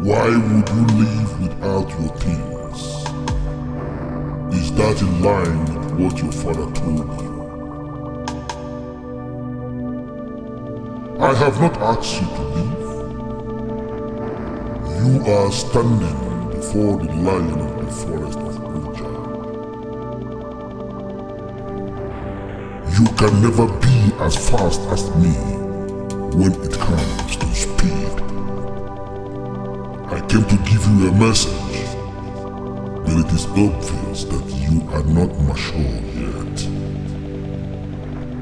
Why would you leave without your things? Is that in line with what your father told you? I have not asked you to leave. You are standing before the lion of the forest of Oja. You can never be as fast as me when it comes to speed. I came to give you a message, but it is obvious that you are not mature yet.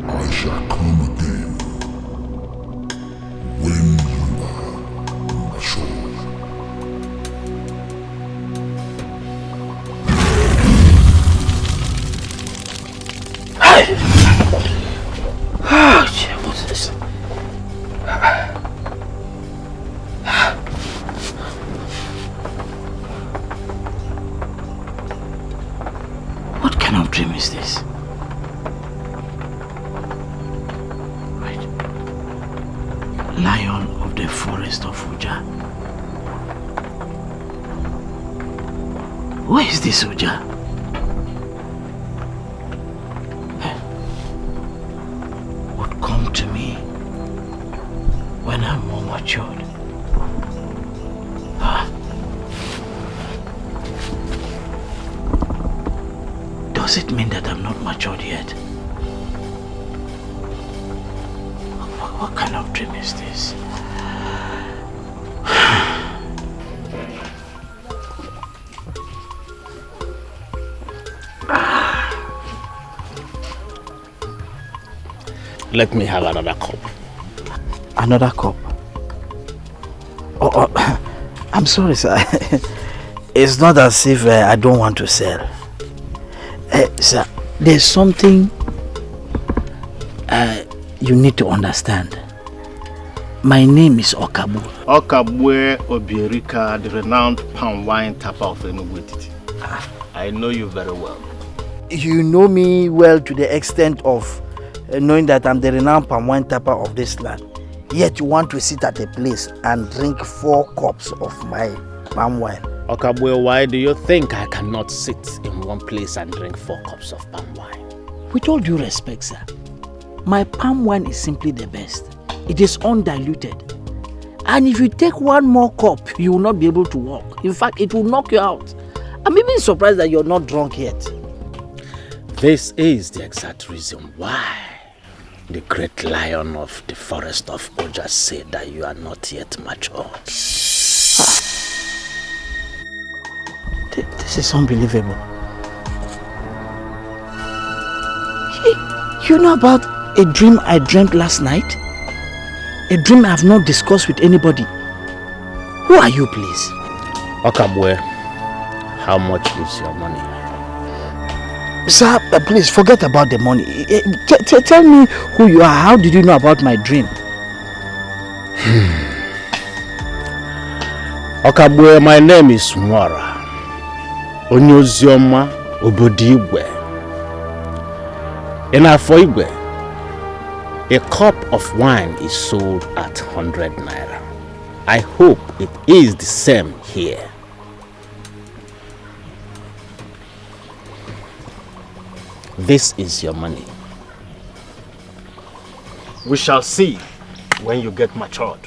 I shall come again when you are mature. Oh, shit, what's this? What kind of dream is this? Right. Lion of the forest of Oja. Where is this Oja? Would come to me when I'm more matured. Does it mean that I'm not matured yet? What kind of dream is this? Let me have another cup. Another cup? Oh, I'm sorry, sir. It's not as if I don't want to sell. Sir, there's something you need to understand. My name is Okabu. Okabwe Obierika, the renowned palm wine tapper of Enugu. I know you very well. You know me well to the extent of knowing that I'm the renowned palm wine tapper of this land. Yet you want to sit at a place and drink 4 cups of my palm wine. Okabwe, why do you think I cannot sit in one place and drink 4 cups of palm wine? With all due respect, sir, my palm wine is simply the best. It is undiluted. And if you take 1 more cup, you will not be able to walk. In fact, it will knock you out. I'm even surprised that you're not drunk yet. This is the exact reason why the great lion of the forest of Oja said that you are not yet matured. This is unbelievable. You know about a dream I dreamt last night? A dream I have not discussed with anybody. Who are you, please? Okabwe, how much is your money? Sir, please forget about the money. Tell me who you are. How did you know about my dream? Okabwe, my name is Mwara. Onyozioma Obodigwe. In Afoigwe, a cup of wine is sold at 100 naira. I hope it is the same here. This is your money. We shall see when you get matured.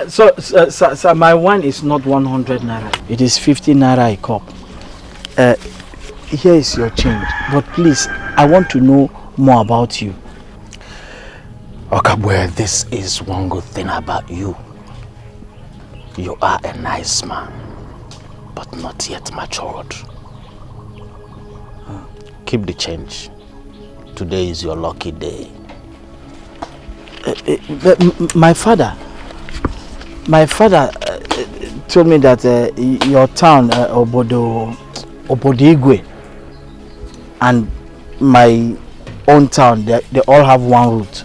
Sir, my wine is not 100 naira. It is 50 naira a cup. Here is your change. But please, I want to know more about you. Okabwe, this is one good thing about you. You are a nice man, but not yet matured. Keep the change. Today is your lucky day. My father told me that your town, Obodigwe, and my own town, they all have one root.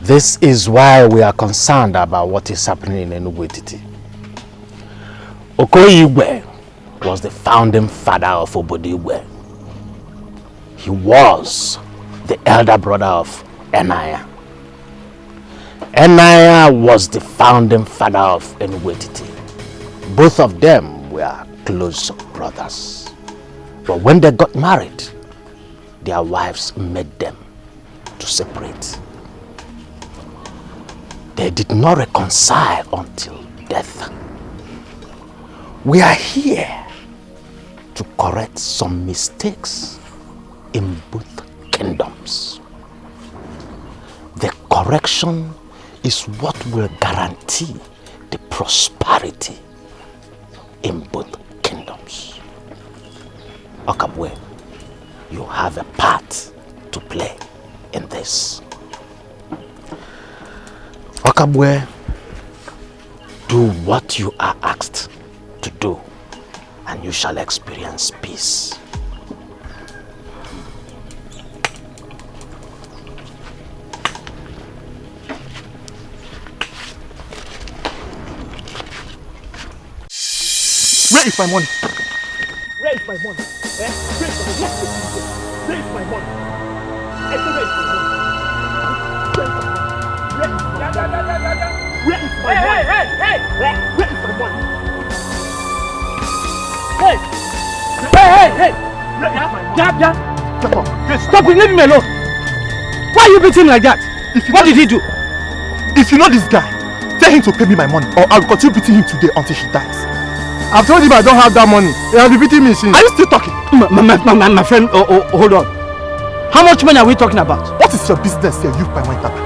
This is why we are concerned about what is happening in Enugu. Okoyigwe was the founding father of Obodigwe. He was the elder brother of Enaya. Enaya was the founding father of Enuguetiti. Both of them were close brothers. But when they got married, their wives made them to separate. They did not reconcile until death. We are here to correct some mistakes in both kingdoms. The correction is what will guarantee the prosperity in both kingdoms. Okabwe, you have a part to play in this. Okabwe, do what you are asked to do, and you shall experience peace. Where is my money? Where is my money? Eh? Where is my money? Where is my money? I said, where is my money? Where is my money? Where is my money? Where is my money? Hey! Hey! Where is my money? Stop it, leave him alone. Why are you beating him like that? What did he do? If you know this guy, tell him to pay me my money, or I will continue beating him today until he dies. I've told him I don't have that money. He has been beating me since. Are you still talking? My friend, hold on. How much money are we talking about? What is your business here, you by my tapa?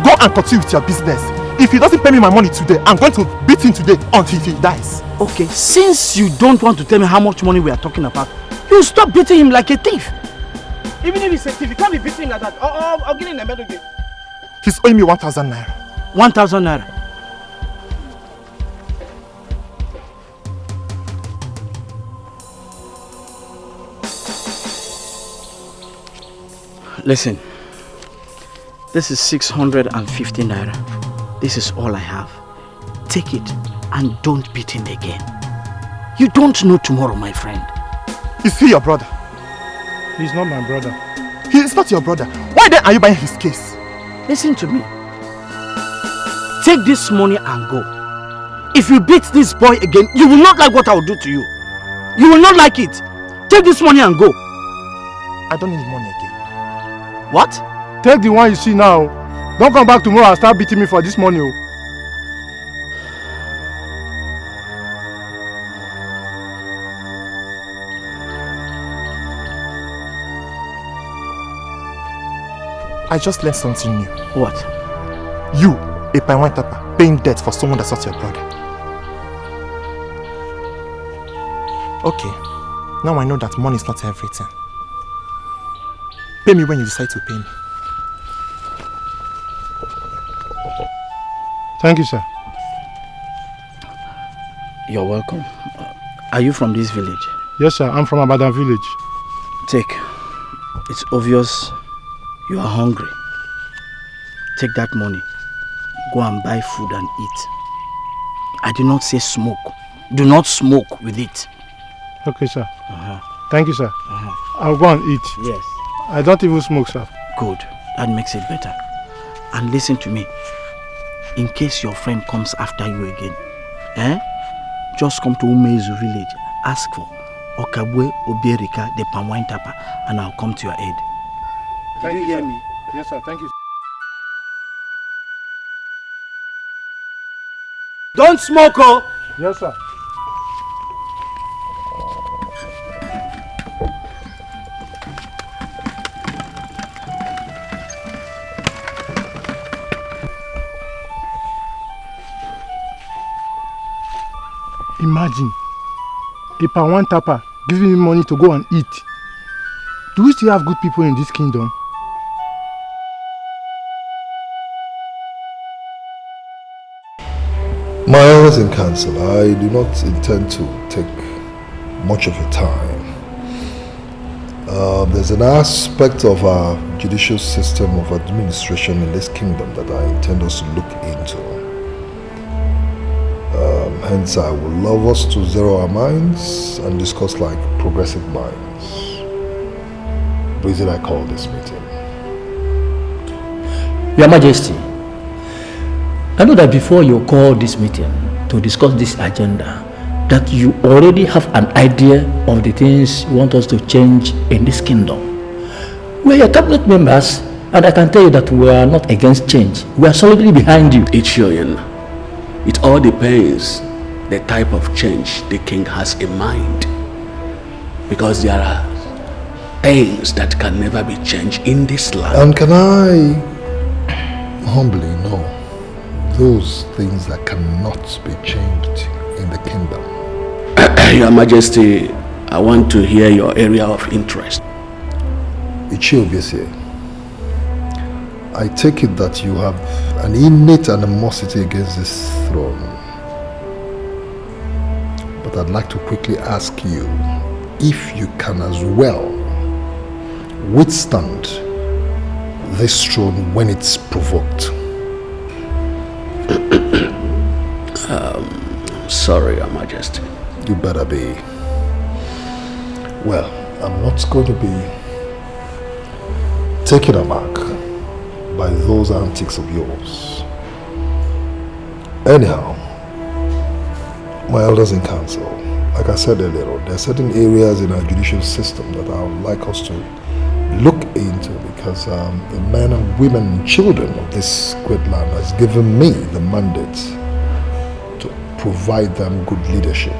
Go and continue with your business. If he doesn't pay me my money today, I'm going to beat him today until he dies. Okay, since you don't want to tell me how much money we are talking about, you stop beating him like a thief. Even if he's a thief, you can't be beating him like that. I'll get in the middle again. He's owing me 1,000 naira. 1,000 naira. Listen, this is 650 naira. This is all I have. Take it and don't beat him again. You don't know tomorrow, my friend. Is he your brother? He's not my brother. He is not your brother. Why then are you buying his case? Listen to me. Take this money and go. If you beat this boy again, you will not like what I will do to you. You will not like it. Take this money and go. I don't need money again. What? Take the one you see now. Don't come back tomorrow and start beating me for this money. I just learned something new. What? You, a Paiwan Tapa, paying debt for someone that's not your brother. Okay, now I know that money is not everything. Pay me when you decide to pay me. Thank you, sir. You're welcome. Are you from this village? Yes, sir. I'm from Abadan village. Take. It's obvious you are hungry. Take that money. Go and buy food and eat. I did not say smoke. Do not smoke with it. Okay, sir. Thank you, sir. I'll go and eat. Yes. I don't even smoke, sir. Good. That makes it better. And listen to me. In case your friend comes after you again, just come to Umezu village. Ask for Okabwe Obierika the Pamwine Tapa, and I'll come to your aid. Did you hear me? Yes, sir. Thank you. Don't smoke, oh! Yes, sir. Imagine a Paiwan Tapa giving me money to go and eat. Do we still have good people in this kingdom? My honours in council, I do not intend to take much of your time. There's an aspect of our judicial system of administration in this kingdom that I intend us to look into. Hence, I would love us to zero our minds and discuss like progressive minds. The reason I call this meeting. Your Majesty, I know that before you call this meeting to discuss this agenda, that you already have an idea of the things you want us to change in this kingdom. We are your cabinet members, and I can tell you that we are not against change. We are solidly behind you. It's showing. It all depends the type of change the king has in mind. Because there are things that can never be changed in this land. And can I humbly know those things that cannot be changed in the kingdom? Your Majesty, I want to hear your area of interest. Ichiobiese, I take it that you have an innate animosity against this throne. But I'd like to quickly ask you if you can as well withstand this throne when it's provoked. Sorry, Your Majesty. You better be. Well, I'm not going to be taken aback by those antics of yours. Anyhow, my elders in council, like I said earlier, there are certain areas in our judicial system that I would like us to look into, because the men and women and children of this great land has given me the mandate to provide them good leadership.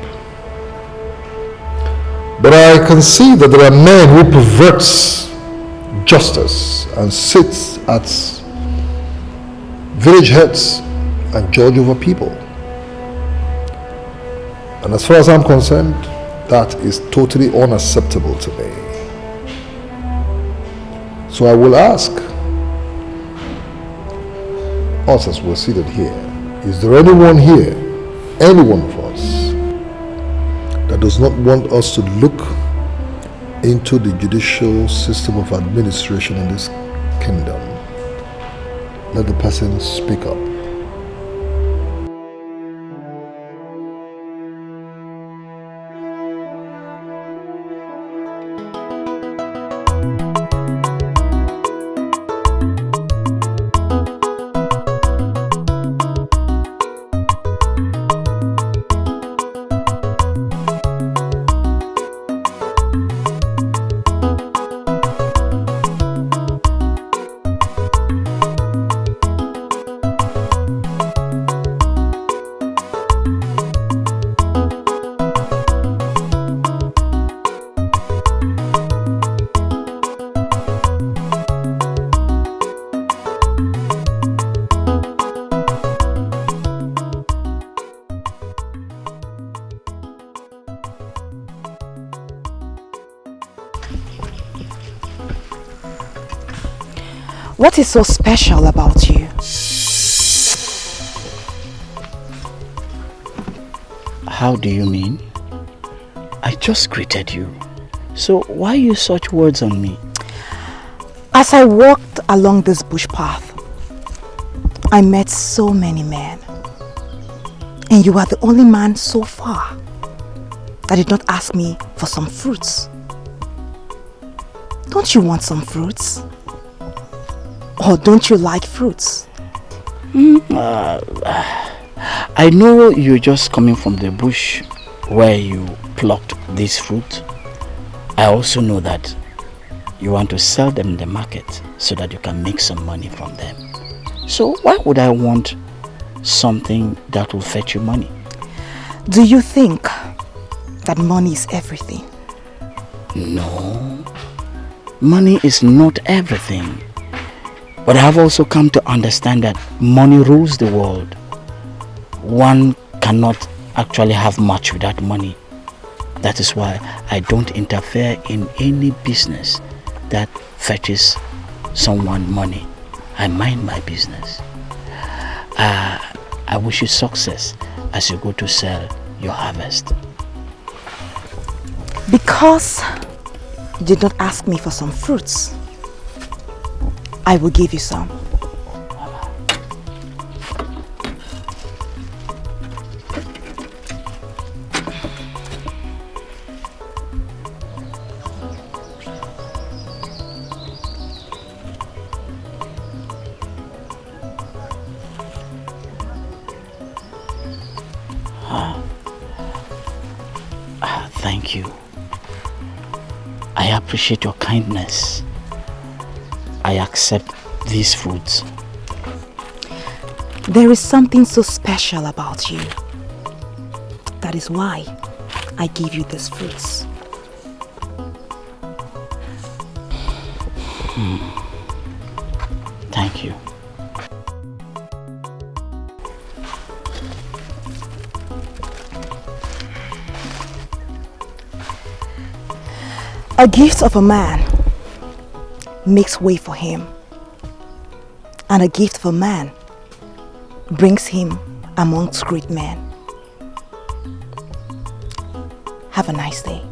But I can see that there are men who perverts justice and sits at village heads and judge over people. And as far as I'm concerned, that is totally unacceptable to me. So I will ask us as we're seated here, is there anyone here, any one of us, that does not want us to look into the judicial system of administration in this kingdom? Let the person speak up. What is so special about you? How do you mean? I just greeted you. So why use such words on me? As I walked along this bush path, I met so many men. And you are the only man so far that did not ask me for some fruits. Don't you want some fruits? Or don't you like fruits? I know you're just coming from the bush where you plucked this fruit. I also know that you want to sell them in the market so that you can make some money from them. So why would I want something that will fetch you money? Do you think that money is everything? No, money is not everything. But I have also come to understand that money rules the world. One cannot actually have much without money. That is why I don't interfere in any business that fetches someone money. I mind my business. I wish you success as you go to sell your harvest. Because you did not ask me for some fruits, I will give you some. Thank you. I appreciate your kindness. I accept these fruits. There is something so special about you. That is why I give you these fruits. Thank you. A gift of a man makes way for him, and a gift of a man brings him amongst great men. Have a nice day.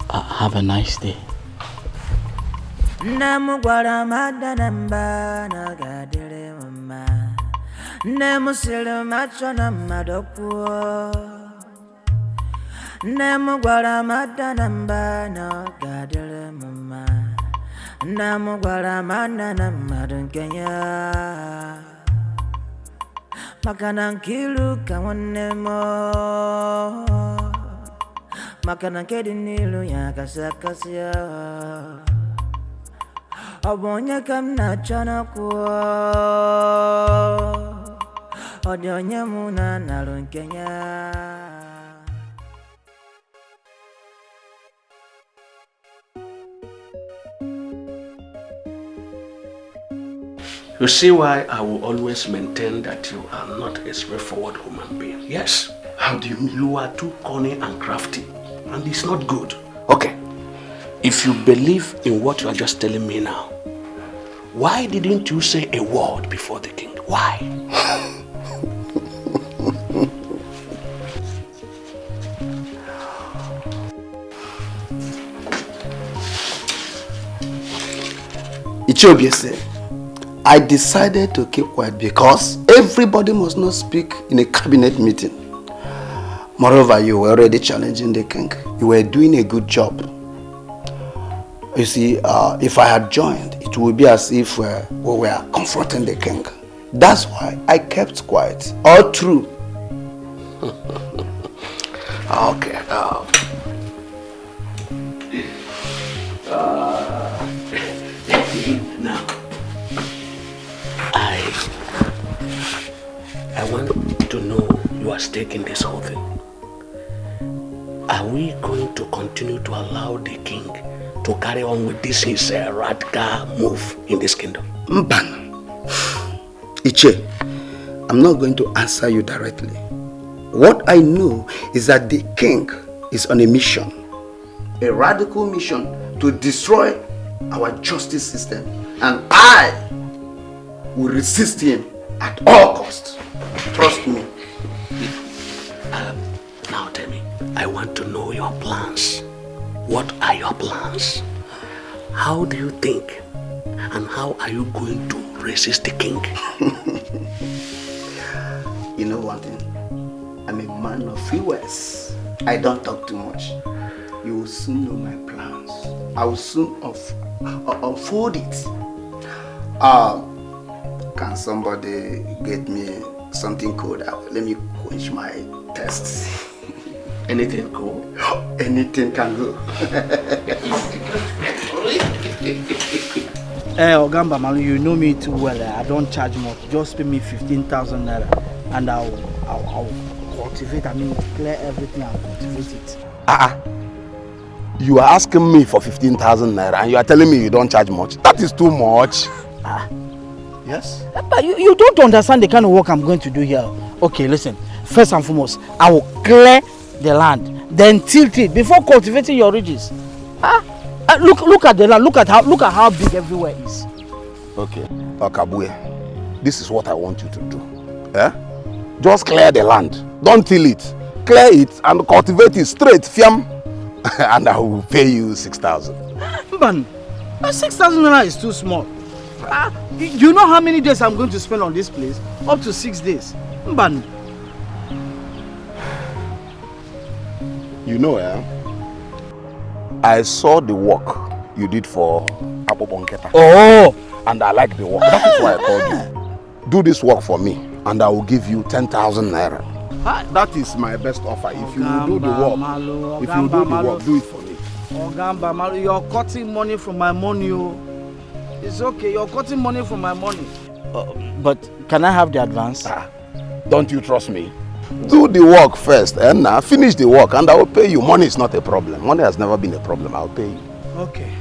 Have a nice day. Nemu gwara madanamba no gadere mama. Nemu gwara madanamba dunkenya. Makanan kilu kawanemo. Makanan kedinilu ya kasakasya. Obonya kamna chana kuo. Odonya muna nalunkenya. You see why I will always maintain that you are not a straightforward human being. Yes. How do you mean? You are too cunning and crafty, and it's not good. Okay. If you believe in what you are just telling me now, why didn't you say a word before the king? Why? Ichobia said, I decided to keep quiet because everybody must not speak in a cabinet meeting. Moreover, you were already challenging the king. You were doing a good job. You see, if I had joined, it would be as if we were confronting the king. That's why I kept quiet. All true. Okay. Now, I want to know your stake in this whole thing. Are we going to continue to allow the king to carry on with this his radical move in this kingdom? Mban. Iche, I'm not going to answer you directly. What I know is that the king is on a mission. A radical mission to destroy our justice system. And I will resist him at all costs. Trust me. Now tell me, I want to know your plans. What are your plans? How do you think? And how are you going to resist the king? You know one thing? I'm a man of few words. I don't talk too much. You will soon know my plans. I will soon unfold it. Can somebody get me something cold? Let me quench my thirst. Anything cool? Anything can go. Ogamba Malu, you know me too well. I don't charge much. Just pay me 15,000 naira and I'll cultivate, clear everything and cultivate it. You are asking me for 15,000 naira and you are telling me you don't charge much? That is too much. Yes? But you don't understand the kind of work I'm going to do here. Okay, listen. First and foremost, I will clear the land, then tilt it before cultivating your ridges. Look at the land. Look at how big everywhere is. Okay, Okabue, this is what I want you to do. Just clear the land. Don't till it. Clear it and cultivate it straight, fiam, and I will pay you 6,000. Man, 6,000 naira is too small. You know how many days I'm going to spend on this place? Up to 6 days. Man. You know, I saw the work you did for Abu Bonketa. Oh! And I like the work. That is why I called you. Do this work for me and I will give you 10,000 naira. That is my best offer. If you will do the work, do it for me. Ogamba Malu, you're cutting money from my money. Oh. It's okay, you're cutting money from my money. But can I have the advance? Don't you trust me? Do the work first and finish the work and I will pay you. Money is not a problem. Money has never been a problem. I'll pay you. Okay.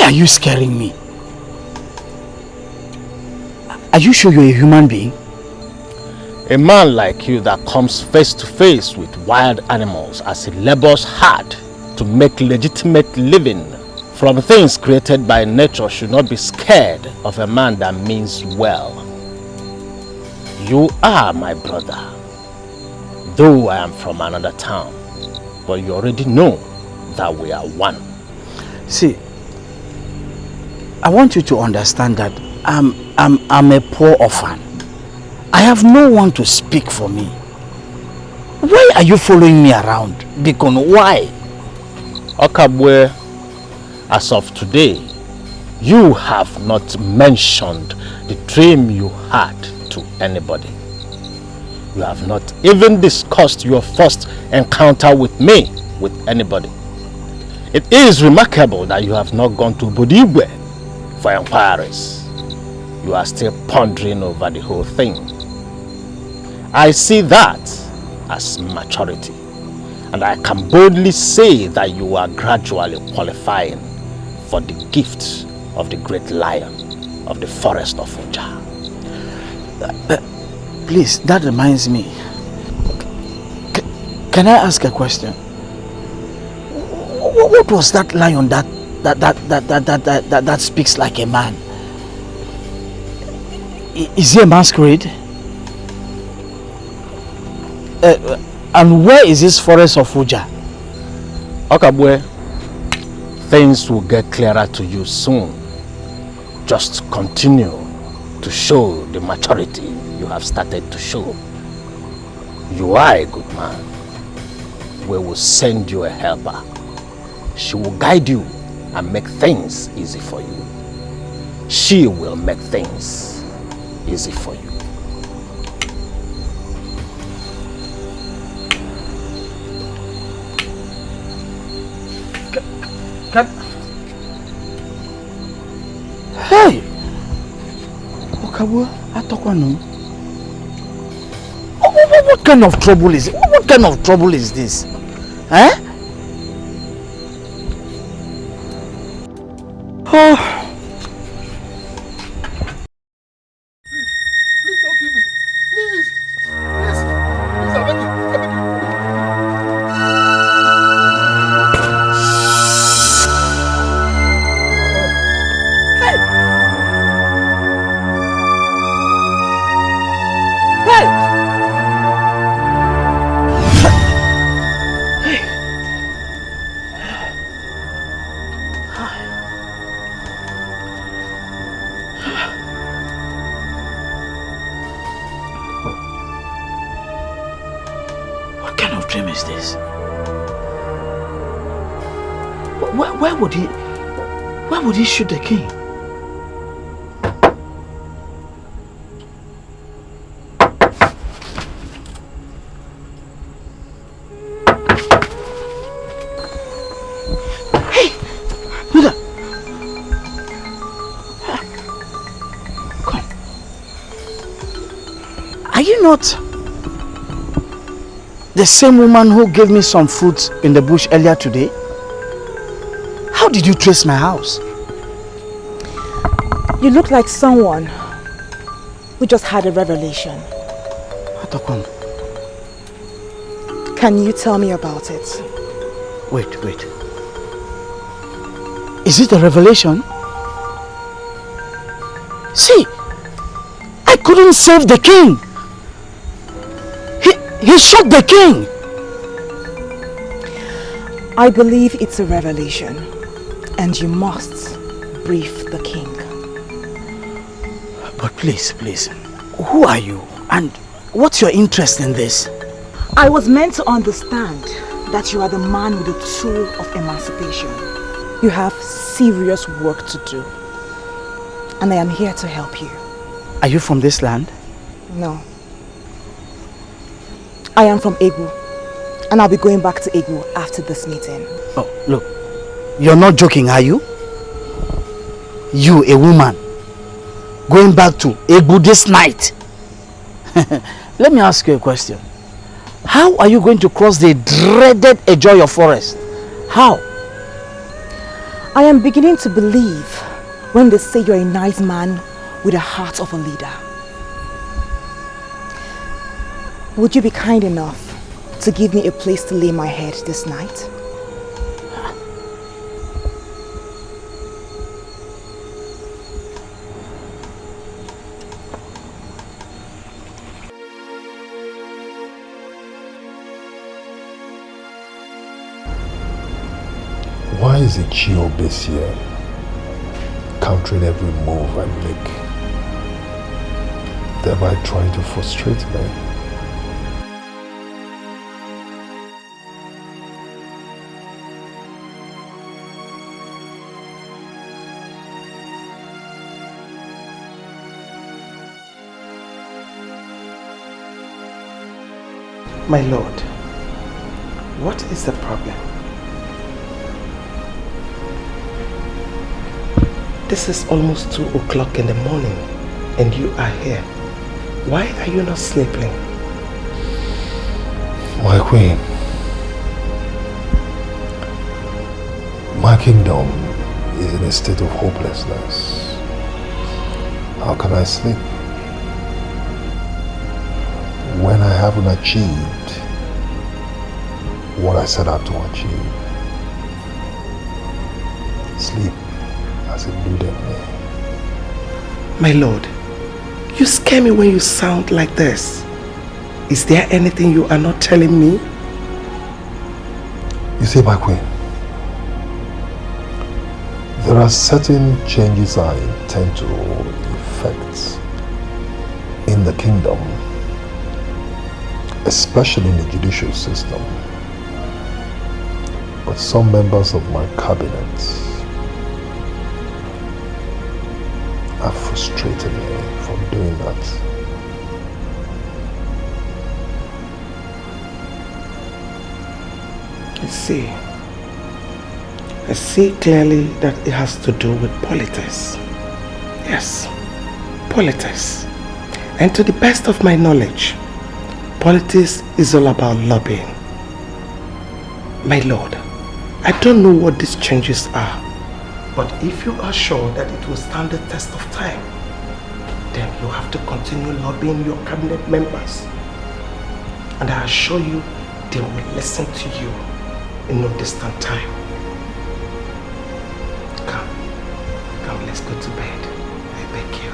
Are you scaring me? Are you sure you're a human being? A man like you that comes face to face with wild animals as he labors hard to make legitimate living from things created by nature should not be scared of a man that means well. You are my brother, though I am from another town, but you already know that we are one. See, I want you to understand that I'm a poor orphan. I have no one to speak for me. Why are you following me around? Bikon, why? Okabwe, as of today, you have not mentioned the dream you had to anybody. You have not even discussed your first encounter with me with anybody. It is remarkable that you have not gone to Bodigwe for inquiries. You are still pondering over the whole thing. I see that as maturity, and I can boldly say that you are gradually qualifying for the gift of the great lion of the forest of Uja. Please, that reminds me. Can I ask a question? What was that lion that speaks like a man? Is he a masquerade? And where is this forest of Uja? Okabwe, things will get clearer to you soon. Just continue to show the maturity you have started to show. You are a good man. We will send you a helper. She will guide you and make things easy for you. She will make things easy for you. Hey! Okabwe, Atokwanu. What kind of trouble is it? What kind of trouble is this? Eh? Oh. Please don't kill me. Please. Please, I beg you. Why would he shoot the king? Hey, Buddha, come. Are you not the same woman who gave me some fruits in the bush earlier today? How did you trace my house? You look like someone who just had a revelation. Atokon. Can you tell me about it? Wait. Is it a revelation? See, I couldn't save the king. He shot the king. I believe it's a revelation. And you must brief the king. But please, who are you? And what's your interest in this? I was meant to understand that you are the man with the tool of emancipation. You have serious work to do. And I am here to help you. Are you from this land? No. I am from Egu. And I'll be going back to Egu after this meeting. Oh, look. You're not joking, are you? You, a woman, going back to Egu this night. Let me ask you a question. How are you going to cross the dreaded Ejoyo forest? How? I am beginning to believe when they say you're a nice man with the heart of a leader. Would you be kind enough to give me a place to lay my head this night? Why is it Chiobis here, countering every move I make, thereby trying to frustrate me? My lord, what is the problem? This is almost 2 o'clock in the morning and you are here. Why are you not sleeping? My queen, my kingdom is in a state of hopelessness. How can I sleep when I haven't achieved what I set out to achieve? Sleep has eluded me. My lord, you scare me when you sound like this. Is there anything you are not telling me? You see, my queen, there are certain changes I intend to effect in the kingdom, especially in the judicial system. But some members of my cabinet have frustrated me from doing that. I see clearly that it has to do with politics. Yes, politics. And to the best of my knowledge, politics is all about lobbying. My lord, I don't know what these changes are, but if you are sure that it will stand the test of time, then you have to continue lobbying your cabinet members. And I assure you, they will listen to you in no distant time. Come, let's go to bed. I beg you.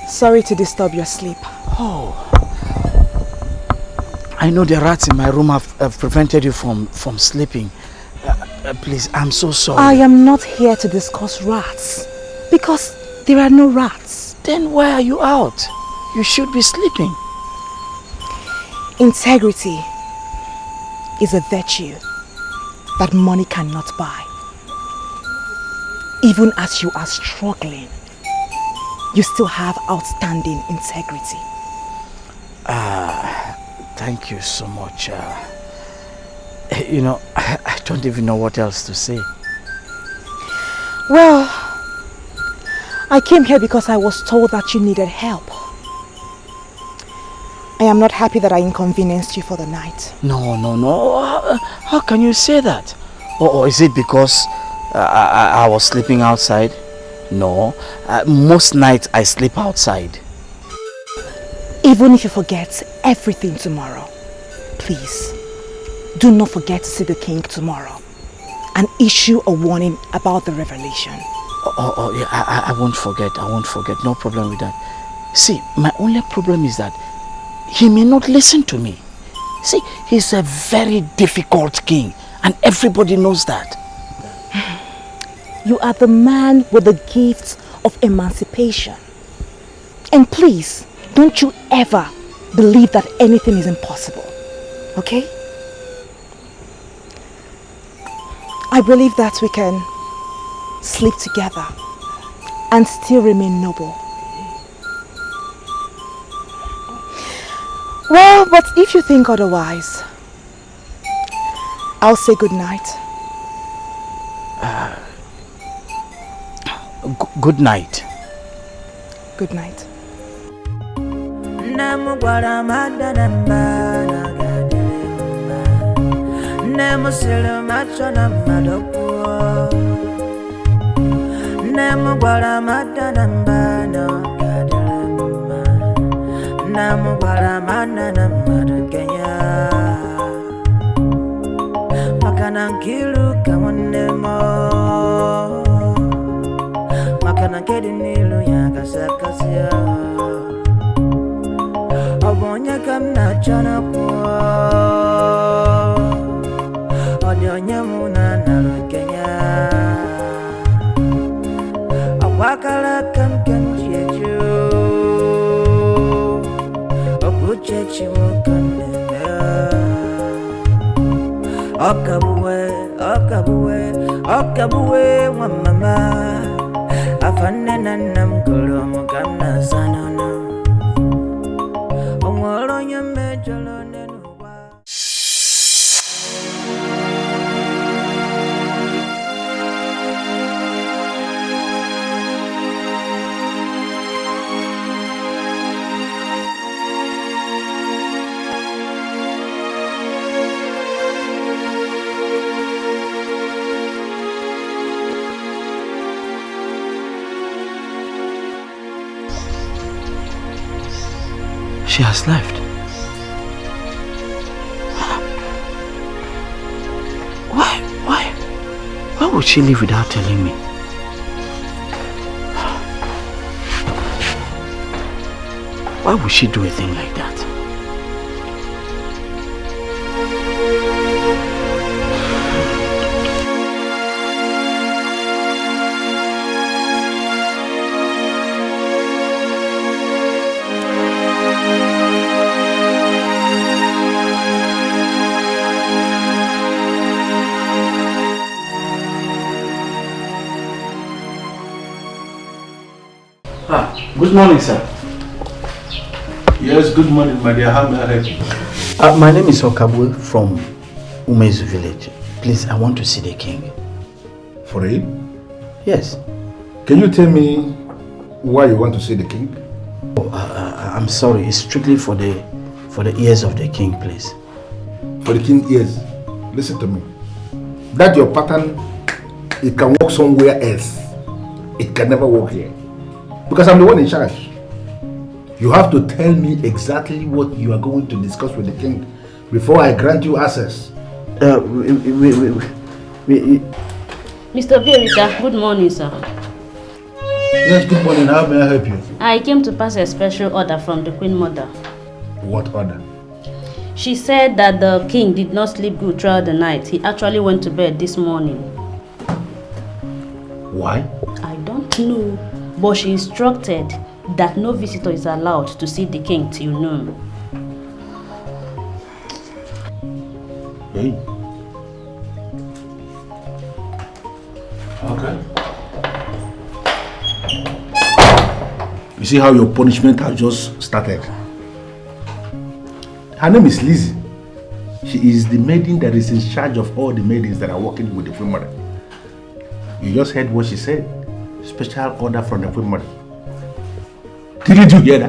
Sorry to disturb your sleep. Oh. I know the rats in my room have prevented you from sleeping. Please, I'm so sorry. I am not here to discuss rats because there are no rats. Then why are you out? You should be sleeping. Integrity is a virtue that money cannot buy. Even as you are struggling, you still have outstanding integrity. Thank you so much. You know, I don't even know what else to say. Well, I came here because I was told that you needed help. I am not happy that I inconvenienced you for the night. No. How can you say that? Or is it because I was sleeping outside. No, most nights I sleep outside. Even if you forget everything tomorrow, please, do not forget to see the king tomorrow and issue a warning about the revelation. Oh yeah, I won't forget. I won't forget. No problem with that. See, my only problem is that he may not listen to me. See, he's a very difficult king and everybody knows that. You are the man with the gift of emancipation. And please, don't you ever believe that anything is impossible. Okay? I believe that we can sleep together and still remain noble. Well, but if you think otherwise, I'll say good night. Good night. Good night. Makana kedinilu ya kasakasia Obonya kamna chana kwa Odionya muna narukenya Awakala kam jeju Obuchechi mukanena Okabuwe wa mama Afanena namkolo mukamna sanana Omwolo nyame jolo nenuwa She has left. Why would she leave without telling me? Why would she do a thing like that? Good morning, sir. Yes, good morning, my dear. How may I help you? My name is Okabu from Umezu village. Please, I want to see the king. For real? Yes. Can you tell me why you want to see the king? Oh, I'm sorry. It's strictly for the ears of the king, please. For the king's ears? Listen to me. That your pattern, it can work somewhere else. It can never work here. Because I'm the one in charge. You have to tell me exactly what you are going to discuss with the king before I grant you access. Mr. Bielika, good morning, sir. Yes, good morning. How may I help you? I came to pass a special order from the Queen Mother. What order? She said that the king did not sleep good throughout the night. He actually went to bed this morning. Why? I don't know, but she instructed that no visitor is allowed to see the king till noon. Hey. Okay. You see how your punishment has just started? Her name is Lizzie. She is the maiden that is in charge of all the maidens that are working with the Queen Mother. You just heard what she said. Special order from the Queen Mother. Didn't you hear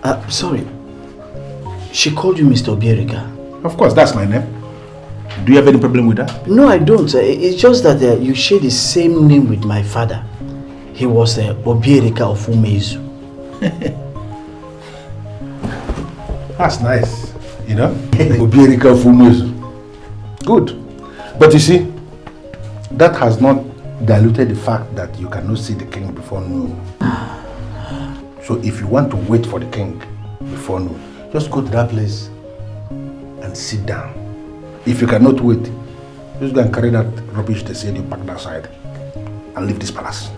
that? Sorry. She called you Mr. Obieriga. Of course, that's my name. Do you have any problem with that? No, I don't. It's just that you share the same name with my father. He was Obierika of Umezu. That's nice, you know? Obierika of Umezu. Good. But you see, that has not diluted the fact that you cannot see the king before noon. So if you want to wait for the king before noon, just go to that place and sit down. If you cannot wait, just go and carry that rubbish they said you packed outside and leave this palace.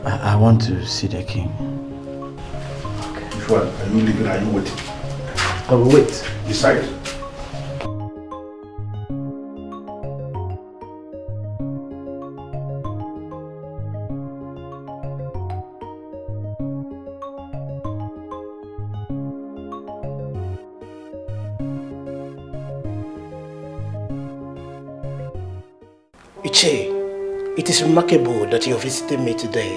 I want to see the king. Okay. Which one? Are you leaving or are you waiting? I will wait. Decide. Iche, it is remarkable that you visited me today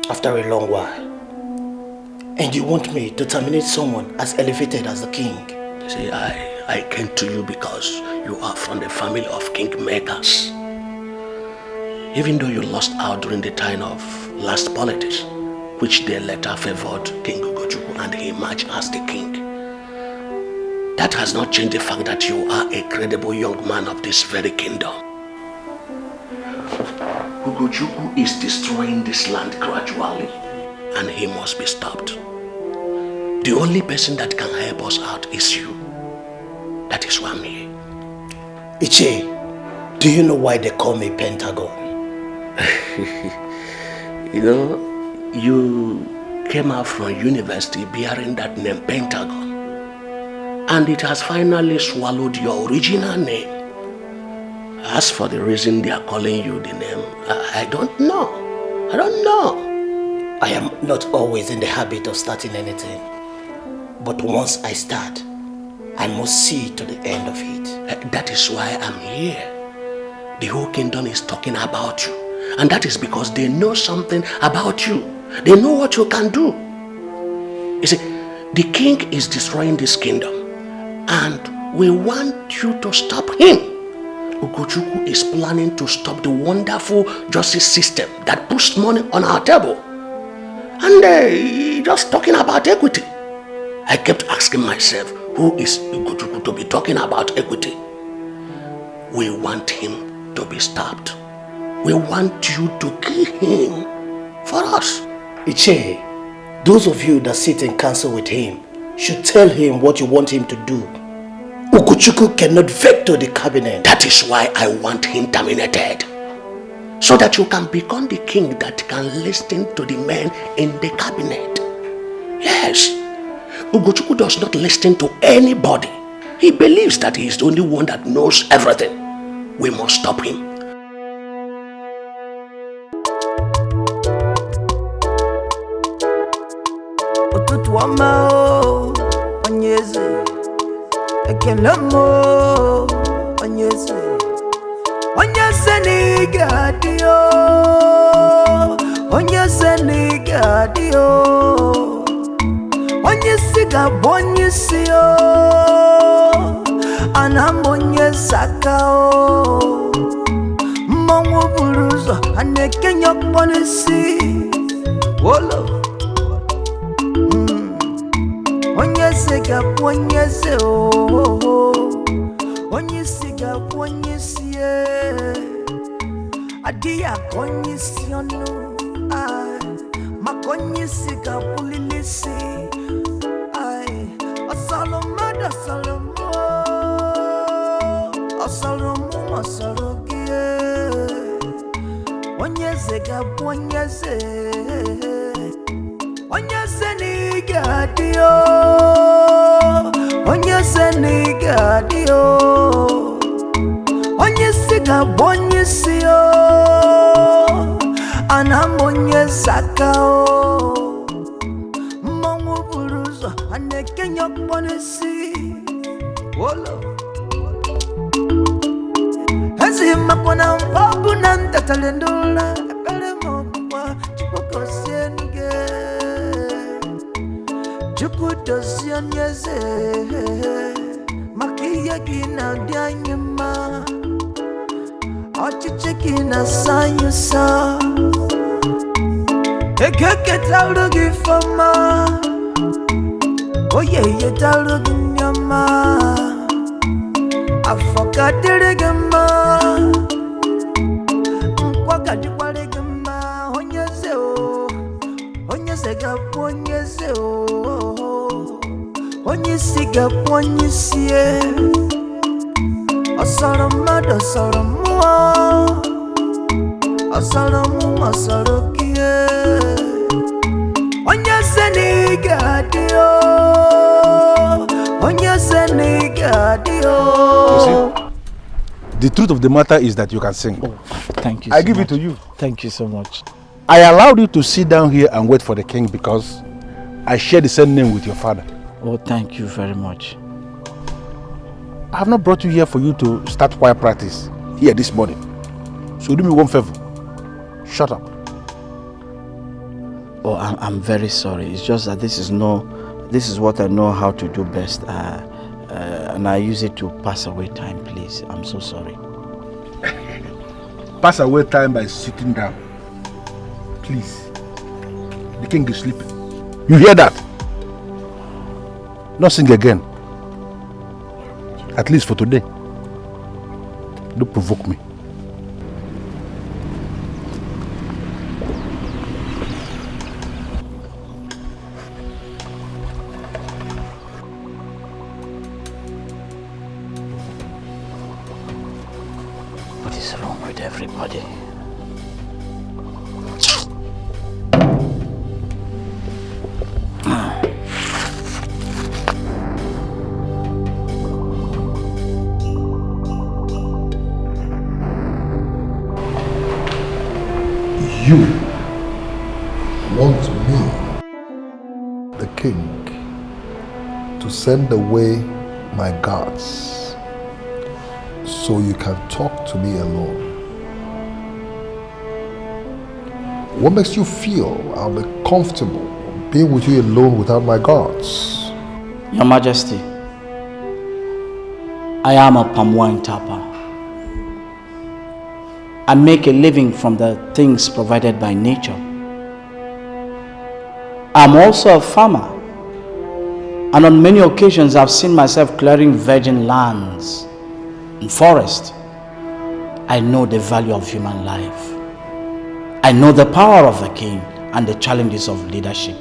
after a long while. And you want me to terminate someone as elevated as the king. See, I came to you because you are from the family of kingmakers. Even though you lost out during the time of last politics, which they later favored King Ugochukwu and he emerged as the king. That has not changed the fact that you are a credible young man of this very kingdom. Ugochukwu is destroying this land gradually, and he must be stopped. The only person that can help us out is you. That is why I'm here. Iche, do you know why they call me Pentagon? You know, you came out from university bearing that name Pentagon, and it has finally swallowed your original name. As for the reason they are calling you the name, I don't know. I don't know. I am not always in the habit of starting anything. But once I start, I must see to the end of it. That is why I'm here. The whole kingdom is talking about you. And that is because they know something about you. They know what you can do. You see, the king is destroying this kingdom. And we want you to stop him. Ugochukwu is planning to stop the wonderful justice system that puts money on our table. And just talking about equity. I kept asking myself, who is Ugochukwu to be talking about equity? We want him to be stopped. We want you to kill him for us. Iche, those of you that sit in council with him should tell him what you want him to do. Ugochukwu cannot veto the cabinet. That is why I want him terminated. So that you can become the king that can listen to the men in the cabinet. Yes. Ugochukwu does not listen to anybody. He believes that he is the only one that knows everything. We must stop him. Onyesiga bonyesio anambonye sakao mongo buruzo anekenya bonesi wolo onyesiga bonyesio onyesiga bonyesie adia konyesionu makonyesiga bulilisi Asalogie Onyezega Bonyeze Onyeze nigadio Onyeze nigadio Onyesiga Bonyesio Anamonyezakao Mongo buruzo Anekenya Bonesi Wolo Ezima kwana mbabu nanta talendula Epele mokwa chipoko sienige Chukuto sianyeze Maki ihe gị na-adị anyị mma, ọchịchị gị na-asa anyị ụsa, ego eketarụ gị ifeọma, oye yetarụ gị ndị ọma, afọ ka dịrị gị mma, nkwa ka dịkwara gị mma, onye eze o, onye eze ga-abụ onye eze o, onye isi ga-abụ onye isi e, ọsọrọ mmadụ ọsọrọ mmụọ, ọsọrọ mmụọ ọsọrọ gị e, onye eze na ị ga-adị o, onye eze na ị ga-adị o. The truth of the matter is that you can sing. Oh, thank you. I give it to you. Thank you so much. I allowed you to sit down here and wait for the king because I share the same name with your father. Oh, thank you very much. I have not brought you here for you to start choir practice here this morning. So do me one favor. Shut up. Oh, I'm very sorry. It's just that this is what I know how to do best. And I use it to pass away time, please. I'm so sorry. Pass away time by sitting down. Please. The king is sleeping. You hear that? Not sing again. At least for today. Don't provoke me. What is wrong with everybody? You want me, the king, to send away my guards so you can talk to me alone. What makes you feel I'll be comfortable being with you alone without my guards? Your Majesty, I am a Pamwan Tapa. I make a living from the things provided by nature. I'm also a farmer, and on many occasions I've seen myself clearing virgin lands and forests. I know the value of human life. I know the power of the king and the challenges of leadership.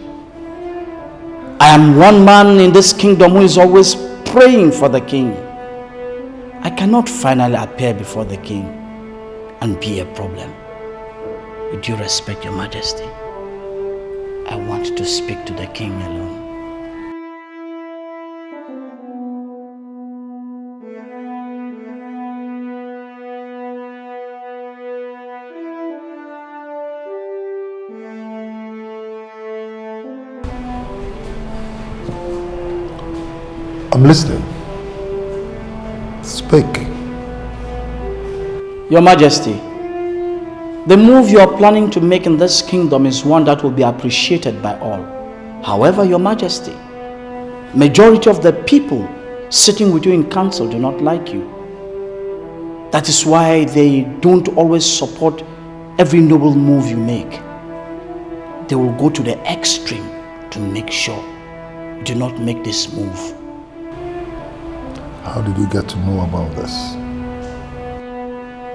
I am one man in this kingdom who is always praying for the king. I cannot finally appear before the king and be a problem. With due respect, Your Majesty, I want to speak to the king alone. I'm listening. Speak. Your Majesty, the move you are planning to make in this kingdom is one that will be appreciated by all. However, Your Majesty, majority of the people sitting with you in council do not like you. That is why they don't always support every noble move you make. They will go to the extreme to make sure you do not make this move. How did you get to know about this?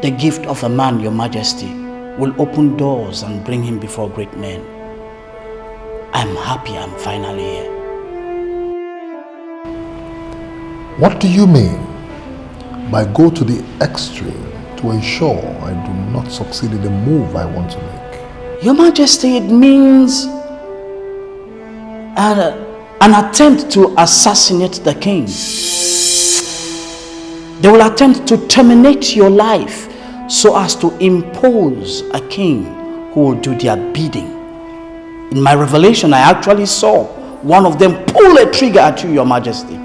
The gift of a man, Your Majesty, will open doors and bring him before great men. I'm happy I'm finally here. What do you mean by go to the extreme to ensure I do not succeed in the move I want to make? Your Majesty, it means an attempt to assassinate the king. They will attempt to terminate your life so as to impose a king who will do their bidding. In my revelation, I actually saw one of them pull a trigger at you, Your Majesty.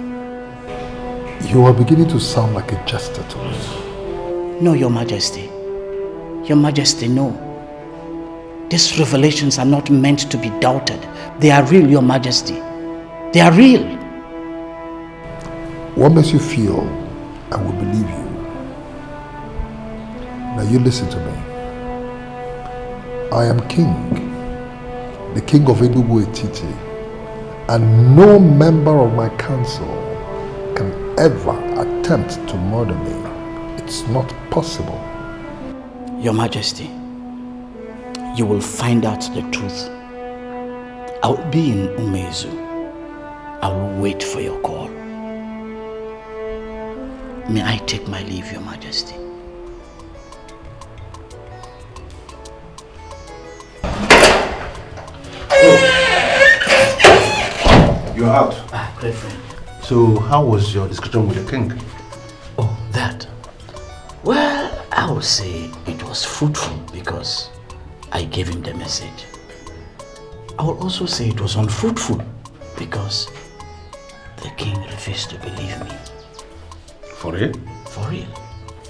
You are beginning to sound like a jester to me. No, Your Majesty. Your Majesty, no. These revelations are not meant to be doubted. They are real, Your Majesty. They are real. What makes you feel I will believe you. Now you listen to me. I am king, the king of Ebubu Etiti, and no member of my council can ever attempt to murder me. It's not possible. Your Majesty, you will find out the truth. I will be in Umezu. I will wait for your call. May I take my leave, Your Majesty? You're out. Great friend. So, how was your discussion with the king? Oh, that. Well, I would say it was fruitful because I gave him the message. I would also say it was unfruitful because the king refused to believe me. For real? For real.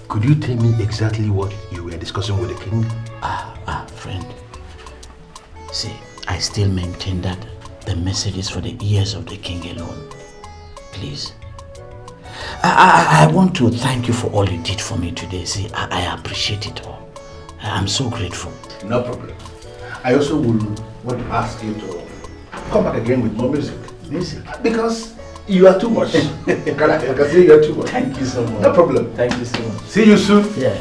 Could you tell me exactly what you were discussing with the king? Friend. See, I still maintain that the message is for the ears of the king alone. Please. I want to thank you for all you did for me today. See, I appreciate it all. I'm so grateful. No problem. I also will want to ask you to come back again with more music. Music? Because you are too much. I can say you are too much. Thank you so much. No problem. Thank you so much. See you soon. Yeah.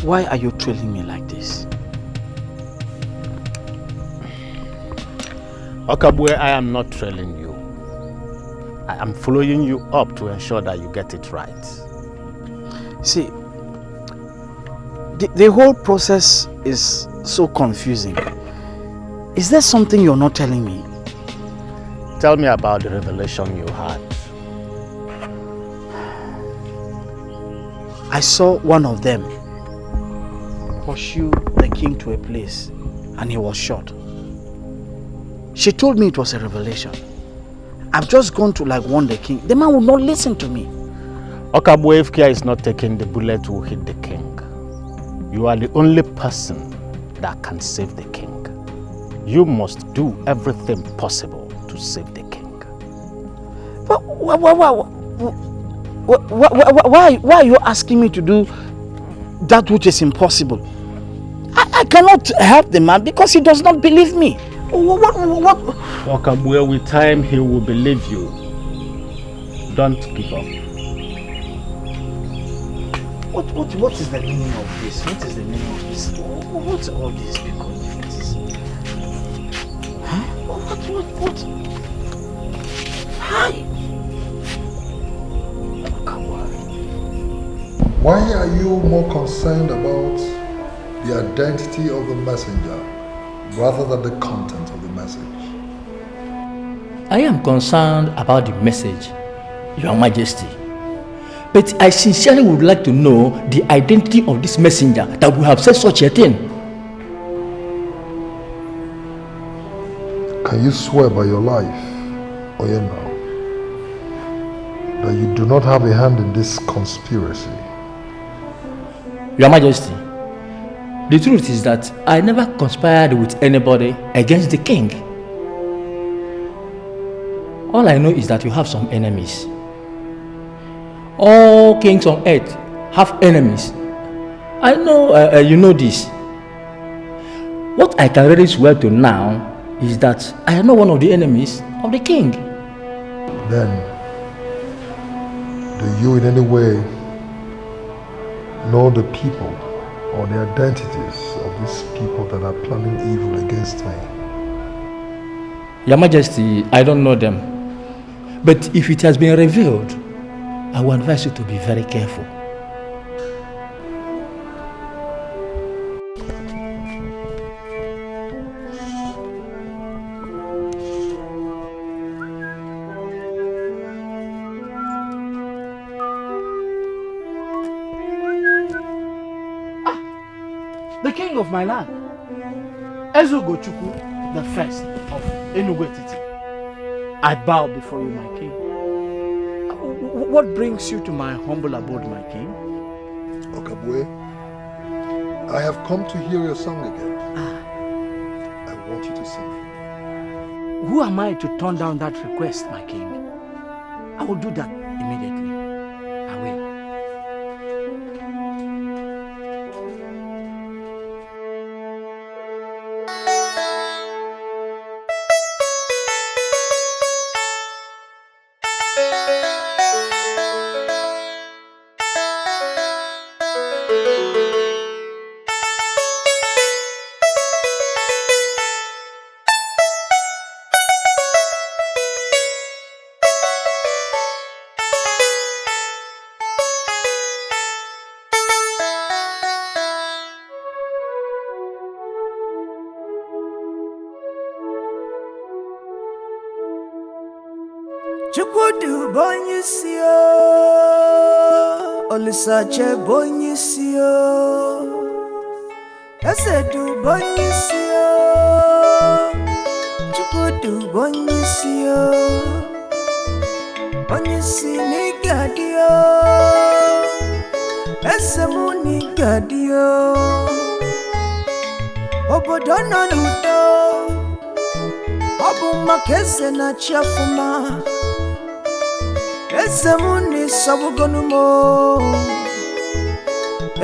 Why are you trailing me like this? Okabwe, I am not trailing you. I am following you up to ensure that you get it right. See, the whole process is so confusing. Is there something you're not telling me? Tell me about the revelation you had. I saw one of them pursue the king to a place and he was shot. She told me it was a revelation. I've just gone to warn the king. The man would not listen to me. Okabwe, if care is not taken, the bullet will hit the king. You are the only person that can save the king. You must do everything possible to save the king. But why are you asking me to do that which is impossible? I cannot help the man because he does not believe me. What? Okabwe, with time he will believe you. Don't give up. What is the meaning of this? What is the meaning of this? What's all this? Because what is... Huh? What? Hi! Why are you more concerned about the identity of the messenger rather than the content of the message? I am concerned about the message, Your Majesty. But I sincerely would like to know the identity of this messenger that would have said such a thing. Can you swear by your life, Oyema, that you do not have a hand in this conspiracy? Your Majesty, the truth is that I never conspired with anybody against the king. All I know is that you have some enemies. All kings on earth have enemies. I know you know this. What I can really swear to now is that I am not one of the enemies of the king. Then, do you in any way know the people or the identities of these people that are planning evil against me? Your Majesty, I don't know them. But if it has been revealed, I will advise you to be very careful. of my land. Ezugochukwu, the first of Enugu Etiti. I bow before you, my king. What brings you to my humble abode, my king? Okabue, I have come to hear your song again. I want you to sing for me. Who am I to turn down that request, my king? I will do that immediately. I will. Chukwudu bonyisio, Olisache bonyisio, Esedu bonyisio, Chukwudu bonyisio, Bonyisi nigadio, Esemu nigadio, Obodono nudo, Obu makese na chafuma. Esemuni sabugonumo,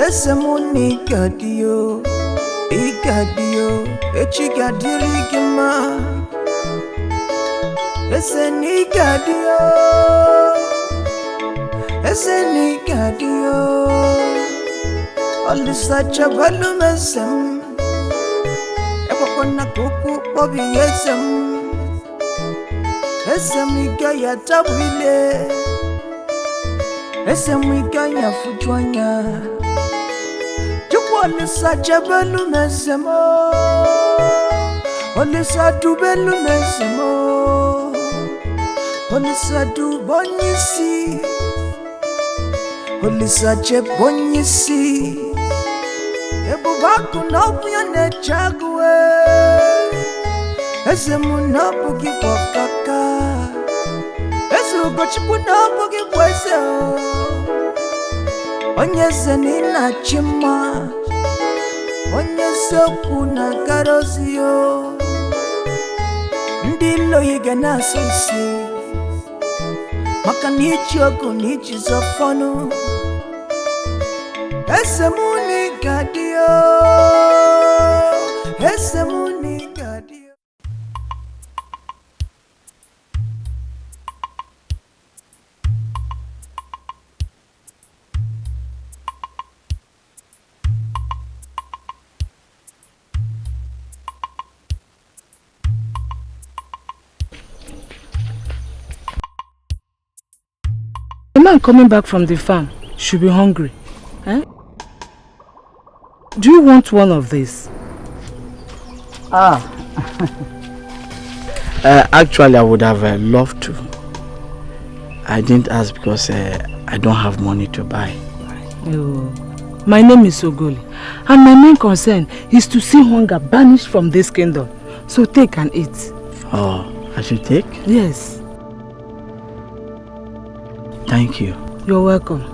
Esemuni gadio, Igadio, Echigadirigima, Esenigadio, Esenigadio, Olisacha balumesem, Epokona kuku bobi esem. Esemika ya tabwile, Esemika ya futwanya, Chukwalisa jabelu mesemo, Olisa dubelu mesemo, Olisa dubonyisi, Olisa jebonyisi, Ebubaku nobuya nechagwe, Esemu nabugi wakaka, Ezugochukwu nabugi wese, Onyeze nina chima, Onyeze kuna karozio, Ndilo yige na sosi, Makanichi oku nichi zofonu, Esemu ni gadio, Esemu ni gadio. The man coming back from the farm should be hungry. Eh? Do you want one of these? Actually, I would have loved to. I didn't ask because I don't have money to buy. Oh. My name is Ogoli, and my main concern is to see hunger banished from this kingdom. So take and eat. Oh, I should take? Yes. Thank you. You're welcome.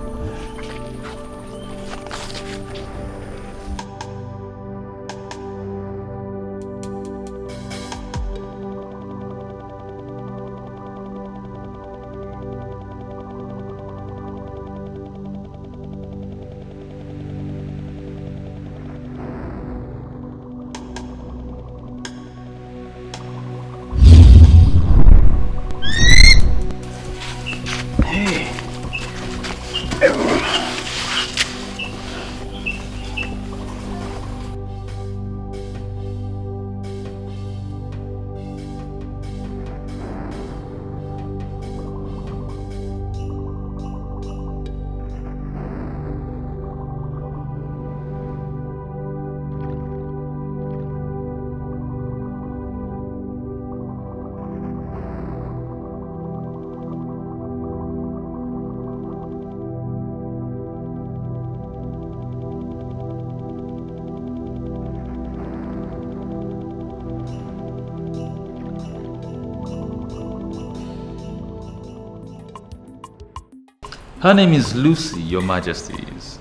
Her name is Lucy, Your Majesties.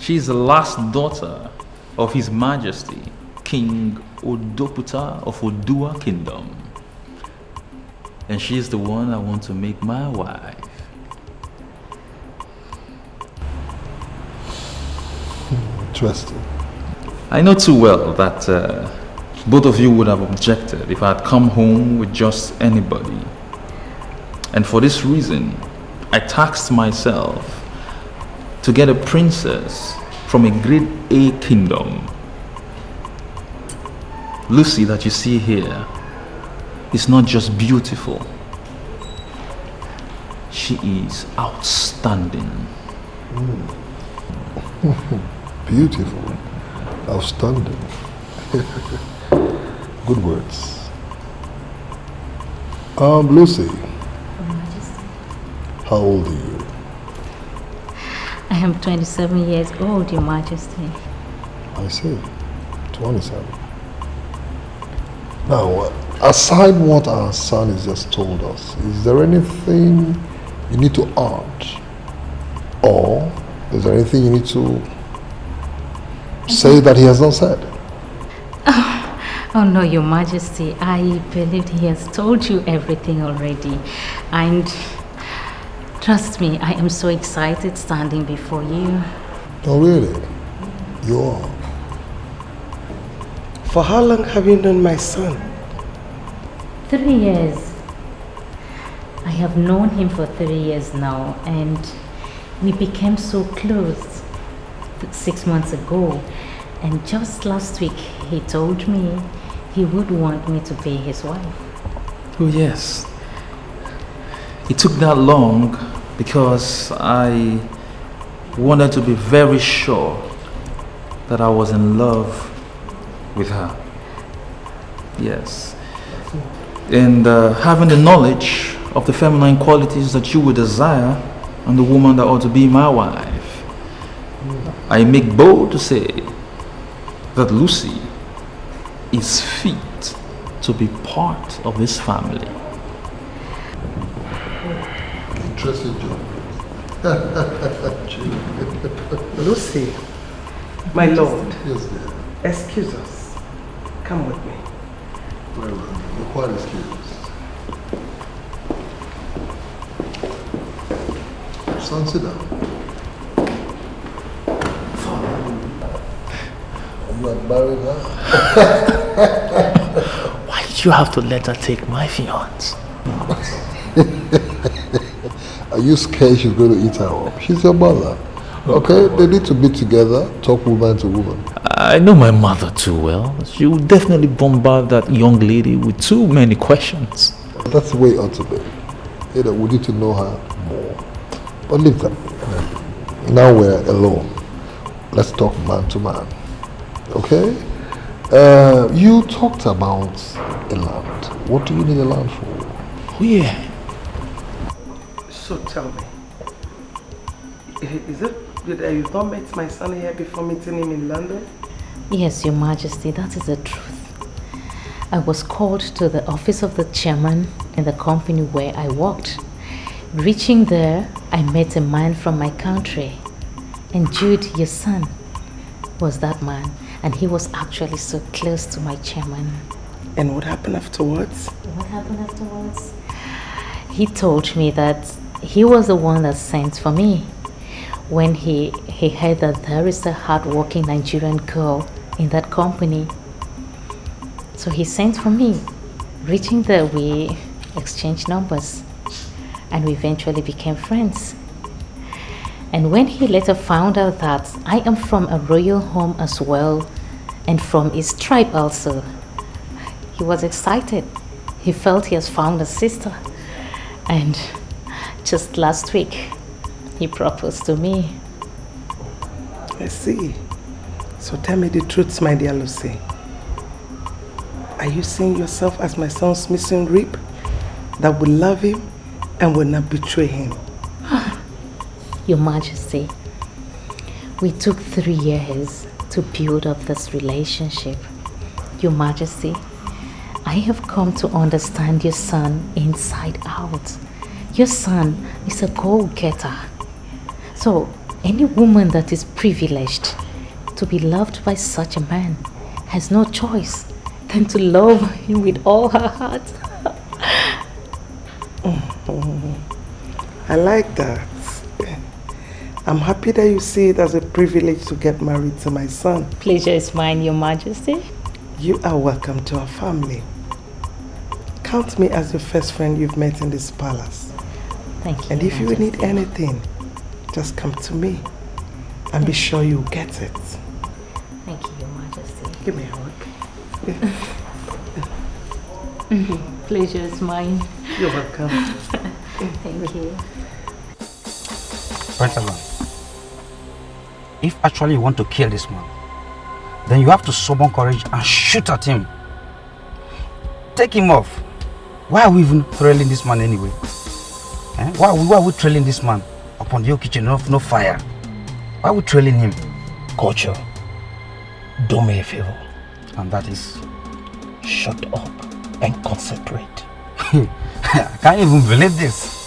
She is the last daughter of His Majesty, King Odoputa of Odua Kingdom. And she is the one I want to make my wife. Interesting. I know too well that both of you would have objected if I had come home with just anybody. And for this reason, I tasked myself to get a princess from a grade A kingdom. Lucy that you see here is not just beautiful. She is outstanding. Beautiful. Outstanding. Good words. Lucy. How old are you? I am 27 years old, Your Majesty. I see. 27. Now, aside what our son has just told us, is there anything you need to add? Or is there anything you need to say that he has not said? Oh no, Your Majesty. I believe he has told you everything already. And trust me, I am so excited standing before you. Oh really? You are? For how long have you known my son? 3 years. I have known him for 3 years now, and we became so close 6 months ago. And just last week, he told me he would want me to be his wife. Oh yes. It took that long because I wanted to be very sure that I was in love with her. Yes. And having the knowledge of the feminine qualities that you would desire and the woman that ought to be my wife, I make bold to say that Lucy is fit to be part of this family. Interesting job. Lucy, my lord. Yes, dear. Excuse us. Come with me. Very well. You're quite excused. Son, sit down. You are married her? Why did you have to let her take my fiance? Are you scared she's going to eat her up? She's your mother. Okay? They need to be together, talk woman to woman. I know my mother too well. She would definitely bombard that young lady with too many questions. That's the way it ought to be. You know, we need to know her more. But leave that. Now we're alone. Let's talk man to man. Okay? You talked about a land. What do you need a land for? Oh yeah. So tell me, is it that you've not met my son here before meeting him in London? Yes, Your Majesty, that is the truth. I was called to the office of the chairman in the company where I worked. Reaching there, I met a man from my country. And Jude, your son, was that man. And he was actually so close to my chairman. And what happened afterwards? What happened afterwards? He told me that he was the one that sent for me. When he heard that there is a hard-working Nigerian girl in that company. So he sent for me. Reaching there, we exchanged numbers. And we eventually became friends. And when he later found out that I am from a royal home as well, and from his tribe also, he was excited. He felt he has found a sister. And just last week, he proposed to me. I see. So tell me the truth, my dear Lucy. Are you seeing yourself as my son's missing rib that will love him and will not betray him? Your Majesty, we took 3 years to build up this relationship. Your Majesty, I have come to understand your son inside out. Your son is a goal-getter. So, any woman that is privileged to be loved by such a man has no choice than to love him with all her heart. I like that. I'm happy that you see it as a privilege to get married to my son. Pleasure is mine, Your Majesty. You are welcome to our family. Count me as the first friend you've met in this palace. Thank you. And if you need anything, just come to me and be sure you get it. Thank you, Your Majesty. Give me a hug. Pleasure is mine. You're welcome. Thank you. Pentagon, if actually you want to kill this man, then you have to summon courage and shoot at him. Take him off. Why are we even trailing this man anyway? Why are we trailing this man upon your kitchen? No fire. Why are we trailing him? Culture, do me a favor. And that is? Shut up and concentrate. I can't even believe this.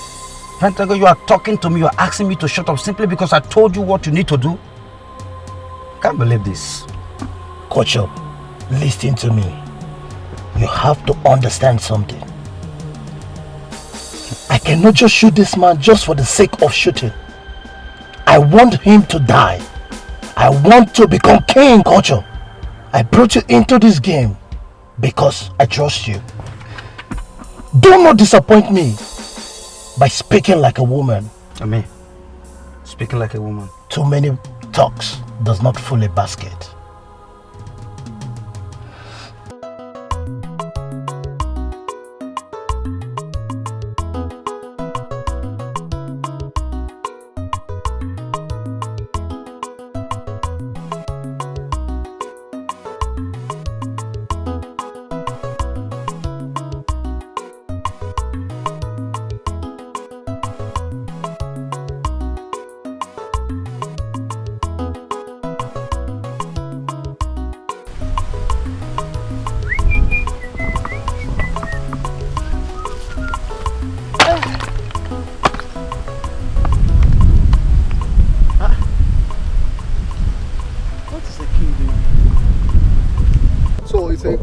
Pentagon, you are talking to me, you are asking me to shut up simply because I told you what you need to do? Can't believe this. Culture, listen to me. You have to understand something. I cannot just shoot this man just for the sake of shooting. I want him to die. I want to become king, Culture. I brought you into this game because I trust you. Do not disappoint me by speaking like a woman. I mean, speaking like a woman. Too many talks does not fill a basket.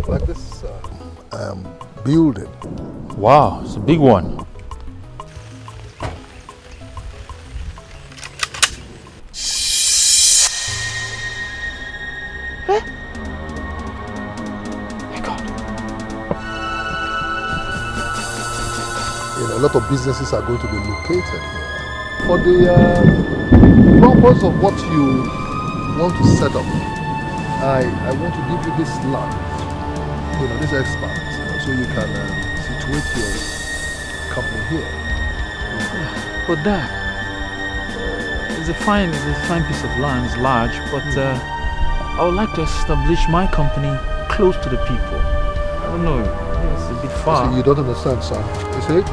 Like this building. Wow, it's a big one. A lot of businesses are going to be located here. For the purpose of what you want to set up, I want to give you this land, this expert, so you can situate your company here. But Dad, it's a fine piece of land, it's large, but I would like to establish my company close to the people. I don't know, it's a bit far. You don't understand, son. You see,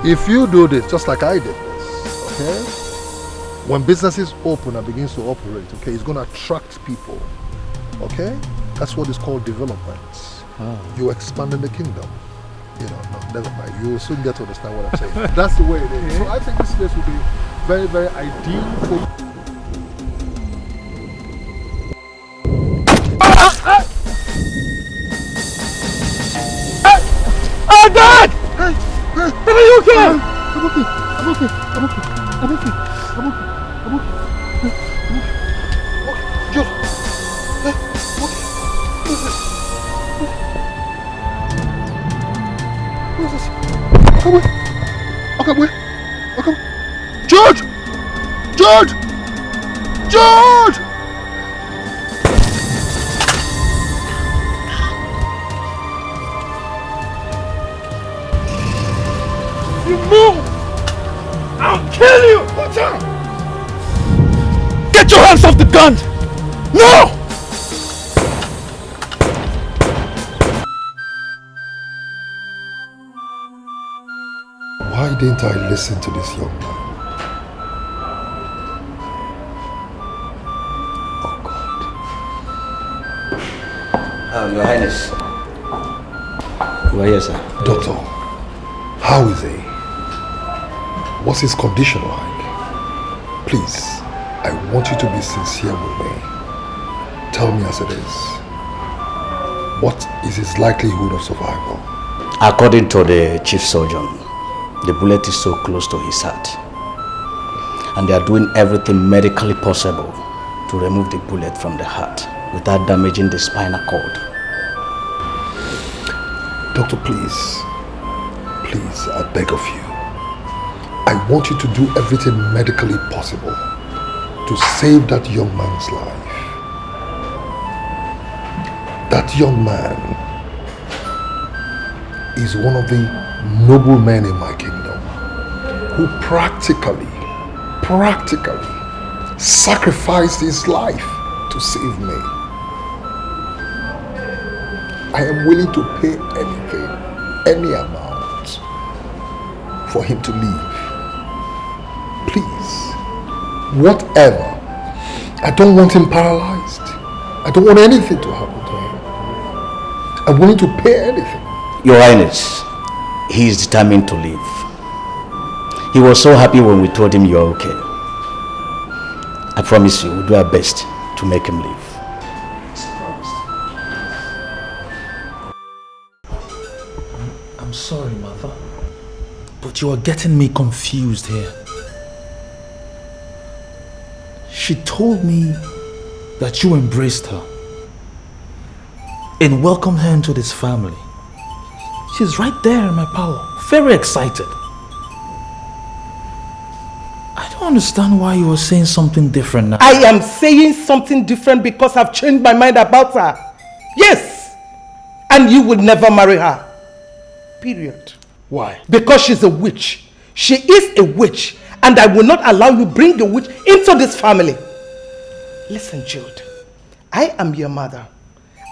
if you do this just like I did this, okay? When businesses open and begins to operate, okay, it's going to attract people. Okay? That's what is called development. Oh. You expand in the kingdom. No, never mind. You will soon get to understand what I'm saying. That's the way it is. So I think this place will be very, very ideal for... Oh, Dad! Hey! Are you okay? I'm okay. Just... What is this? Okay. George! You move! I'll kill you! Watch out! Get your hands off the gun! No! Why didn't I listen to this young man? Oh God. Your Highness. You are here, sir. Doctor, how is he? What's his condition like? Please, I want you to be sincere with me. Tell me as it is. What is his likelihood of survival? According to the chief surgeon, the bullet is so close to his heart. And they are doing everything medically possible to remove the bullet from the heart without damaging the spinal cord. Doctor, please, I beg of you. I want you to do everything medically possible to save that young man's life. That young man is one of the noble men in my kingdom who practically sacrificed his life to save me. I am willing to pay anything, any amount for him to live. Please, whatever. I don't want him paralyzed. I don't want anything to happen to him. I'm willing to pay anything. Your Highness, he is determined to live. He was so happy when we told him you're okay. I promise you, we'll do our best to make him live. I'm sorry, Mother, but you are getting me confused here. She told me that you embraced her and welcomed her into this family. She's right there in my parlor, very excited. I don't understand why you are saying something different now. I am saying something different because I've changed my mind about her. Yes! And you will never marry her. Period. Why? Because she's a witch. She is a witch. And I will not allow you bring a witch into this family. Listen, Jude. I am your mother.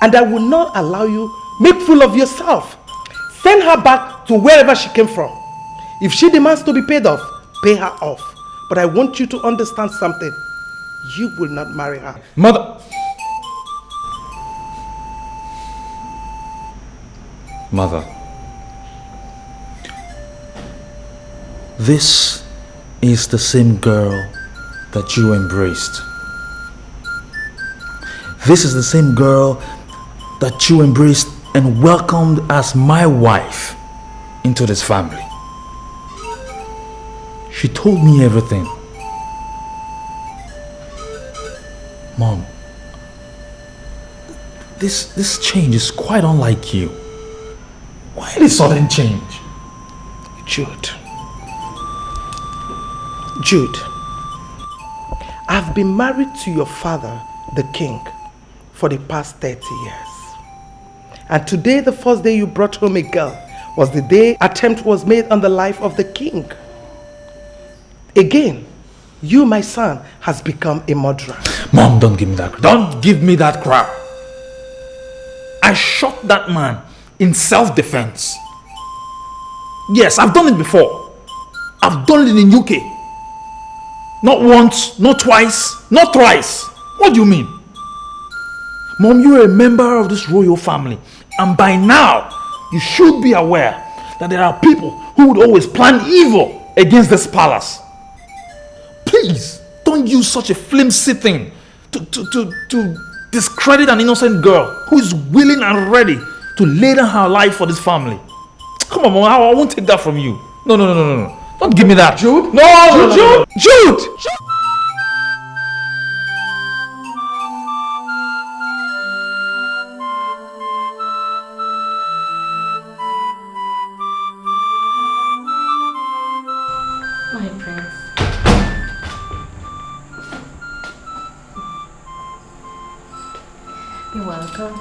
And I will not allow you make fool of yourself. Send her back to wherever she came from. If she demands to be paid off, pay her off. But I want you to understand something. You will not marry her. Mother! Mother. This is the same girl that you embraced. This is the same girl that you embraced and welcomed as my wife into this family. She told me everything. Mom, this change is quite unlike you. Why this sudden change? Jude, I've been married to your father, the king, for the past 30 years. And today, the first day you brought home a girl, was the day attempt was made on the life of the king. Again, you, my son, has become a murderer. Mom, don't give me that crap. Don't give me that crap. I shot that man in self-defense. Yes, I've done it before. I've done it in UK. Not once, not twice, not thrice. What do you mean? Mom, you're a member of this royal family. And by now, you should be aware that there are people who would always plan evil against this palace. Please, don't use such a flimsy thing to discredit an innocent girl who is willing and ready to lay down her life for this family. Come on, Mom, I won't take that from you. No. Don't give me that. Jude? No. Jude! My prince. You're welcome.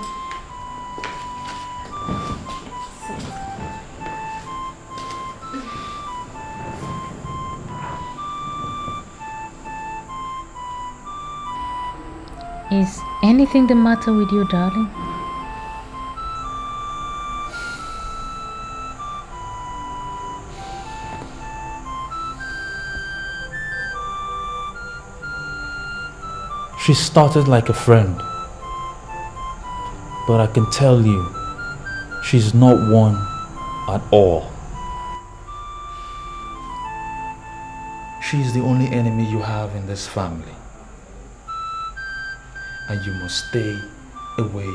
Is anything the matter with you, darling? She started like a friend, but I can tell you, she's not one at all. She is the only enemy you have in this family. And you must stay away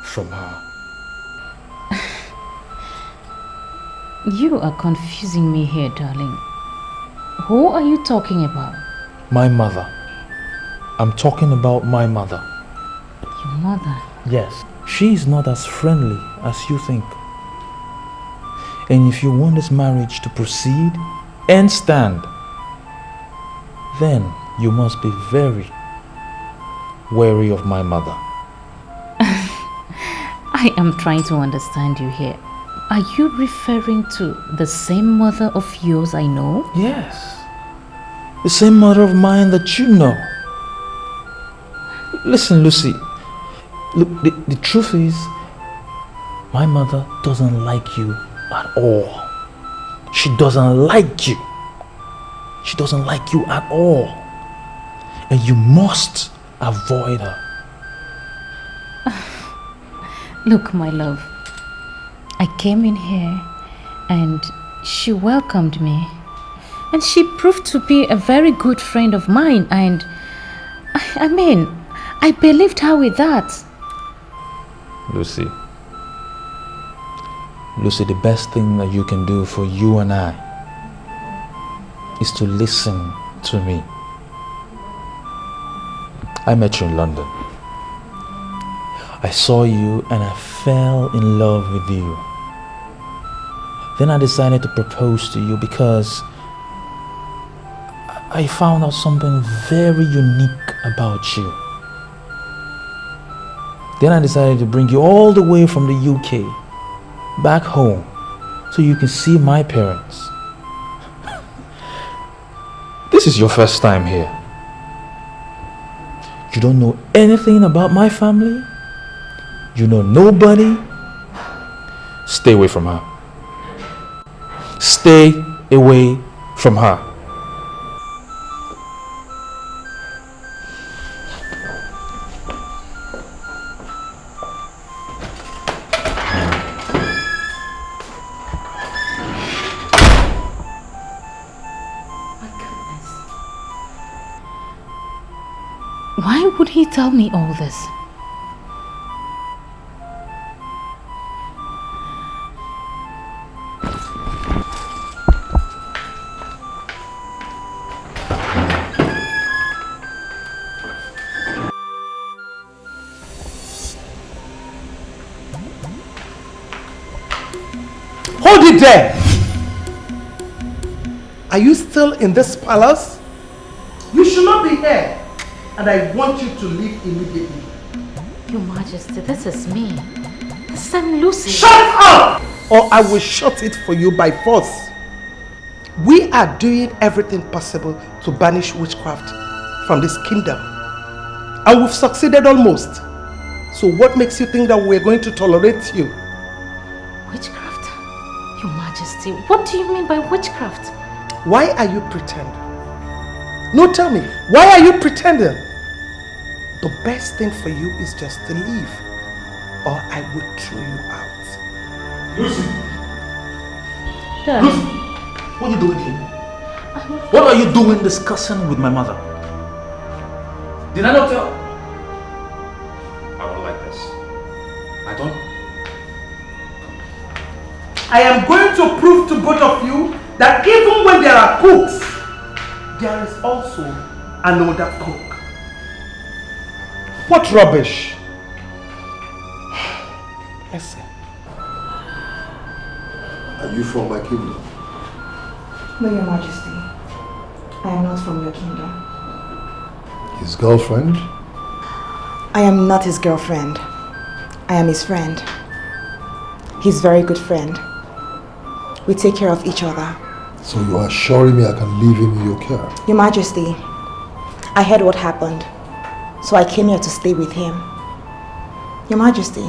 from her. You are confusing me here, darling. Who are you talking about? My mother. I'm talking about my mother. Your mother? Yes. She is not as friendly as you think. And if you want this marriage to proceed and stand, then you must be very wary of my mother. I am trying to understand you here. Are you referring to the same mother of yours I know? Yes. The same mother of mine that you know. Listen, Lucy. Look, the truth is, my mother doesn't like you at all. She doesn't like you. She doesn't like you at all. And you must avoid her. Look, my love. I came in here and she welcomed me. And she proved to be a very good friend of mine. And I mean, I believed her with that. Lucy, the best thing that you can do for you and I is to listen to me. I met you in London. I saw you and I fell in love with you. Then I decided to propose to you because I found out something very unique about you. Then I decided to bring you all the way from the UK back home so you can see my parents. This is your first time here. You don't know anything about my family. You know nobody. Stay away from her. Stay away from her. Why would he tell me all this? Hold it there! Are you still in this palace? You should not be here. And I want you to leave immediately. Your Majesty, this is me. This is Lucy. Shut up! Or I will shut it for you by force. We are doing everything possible to banish witchcraft from this kingdom. And we've succeeded almost. So what makes you think that we're going to tolerate you? Witchcraft? Your Majesty, what do you mean by witchcraft? Why are you pretending? No, tell me, why are you pretending? The best thing for you is just to leave, or I would throw you out. Lucy! Darling. Lucy! What are you doing here? What are you doing discussing with my mother? Did I not tell? I don't like this. I don't. I am going to prove to both of you that even when there are cooks, there is also another cook. What rubbish! Listen. Are you from my kingdom? No, Your Majesty. I am not from your kingdom. His girlfriend? I am not his girlfriend. I am his friend. He's a very good friend. We take care of each other. So you are assuring me I can leave him in your care? Your Majesty, I heard what happened, so I came here to stay with him. Your Majesty,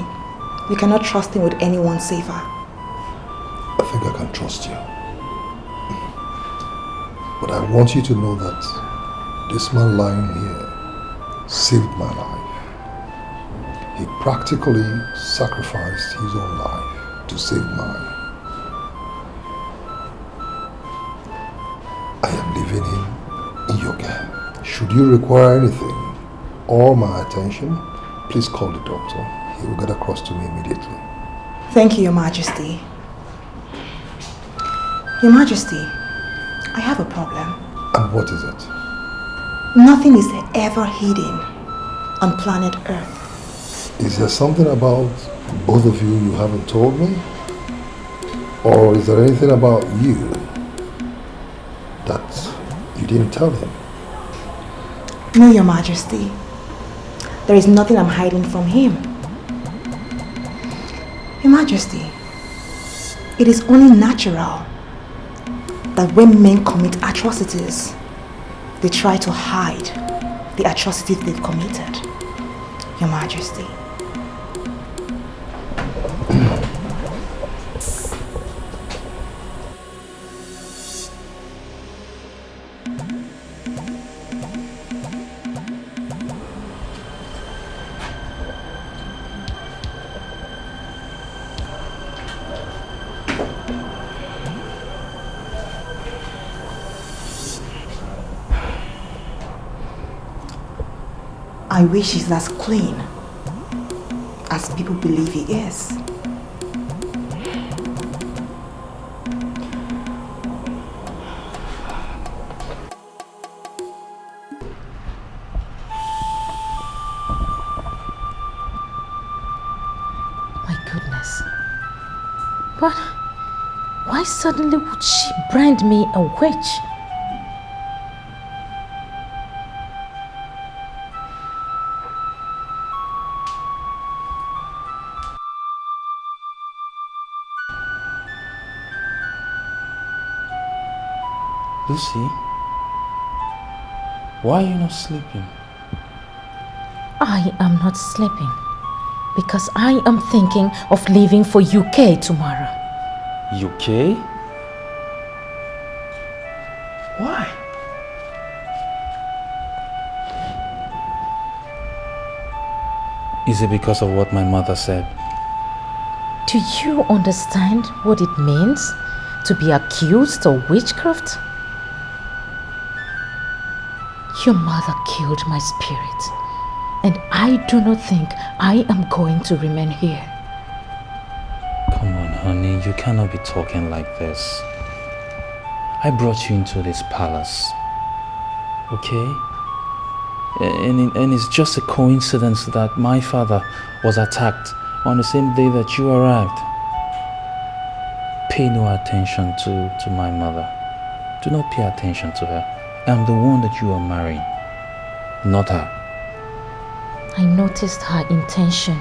you cannot trust him with anyone safer. I think I can trust you. But I want you to know that this man lying here saved my life. He practically sacrificed his own life to save mine. I am leaving him Yoga, should you require anything or my attention, please call the doctor. He will get across to me immediately. Thank you, Your Majesty. Your Majesty, I have a problem. And what is it? Nothing is ever hidden on planet Earth. Is there something about both of you haven't told me? Or is there anything about you that you didn't tell him? No, Your Majesty. There is nothing I'm hiding from him. Your Majesty, it is only natural that when men commit atrocities, they try to hide the atrocities they've committed. Your Majesty. I wish he's as clean as people believe he is. My goodness. But why suddenly would she brand me a witch? Lucy, why are you not sleeping? I am not sleeping because I am thinking of leaving for UK tomorrow. UK? Why? Is it because of what my mother said? Do you understand what it means to be accused of witchcraft? Your mother killed my spirit, and I do not think I am going to remain here. Come on, honey, you cannot be talking like this. I brought you into this palace, okay? And it's just a coincidence that my father was attacked on the same day that you arrived. Pay no attention to my mother. Do not pay attention to her. I'm the one that you are marrying, not her. I noticed her intention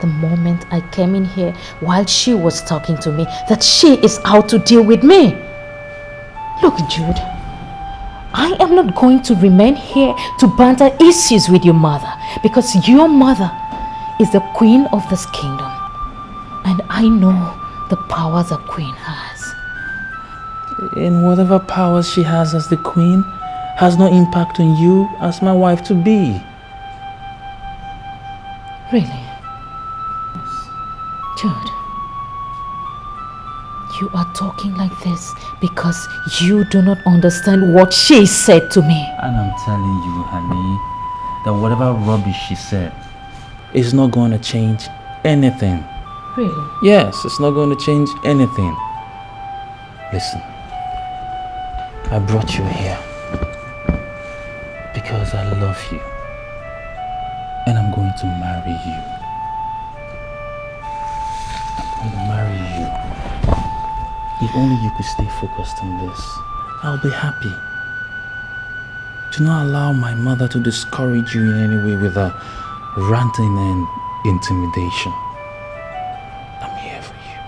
the moment I came in here while she was talking to me, that she is out to deal with me. Look, Jude, I am not going to remain here to banter issues with your mother, because your mother is the queen of this kingdom, and I know the powers a queen has. And whatever powers she has as the queen has no impact on you as my wife to be. Really? Jude, you are talking like this because you do not understand what she said to me. And I'm telling you, honey, that whatever rubbish she said is not going to change anything. Really? Yes, it's not going to change anything. Listen, I brought you here because I love you, and I'm going to marry you. I'm going to marry you. If only you could stay focused on this, I'll be happy. Do not allow my mother to discourage you in any way with her ranting and intimidation. I'm here for you.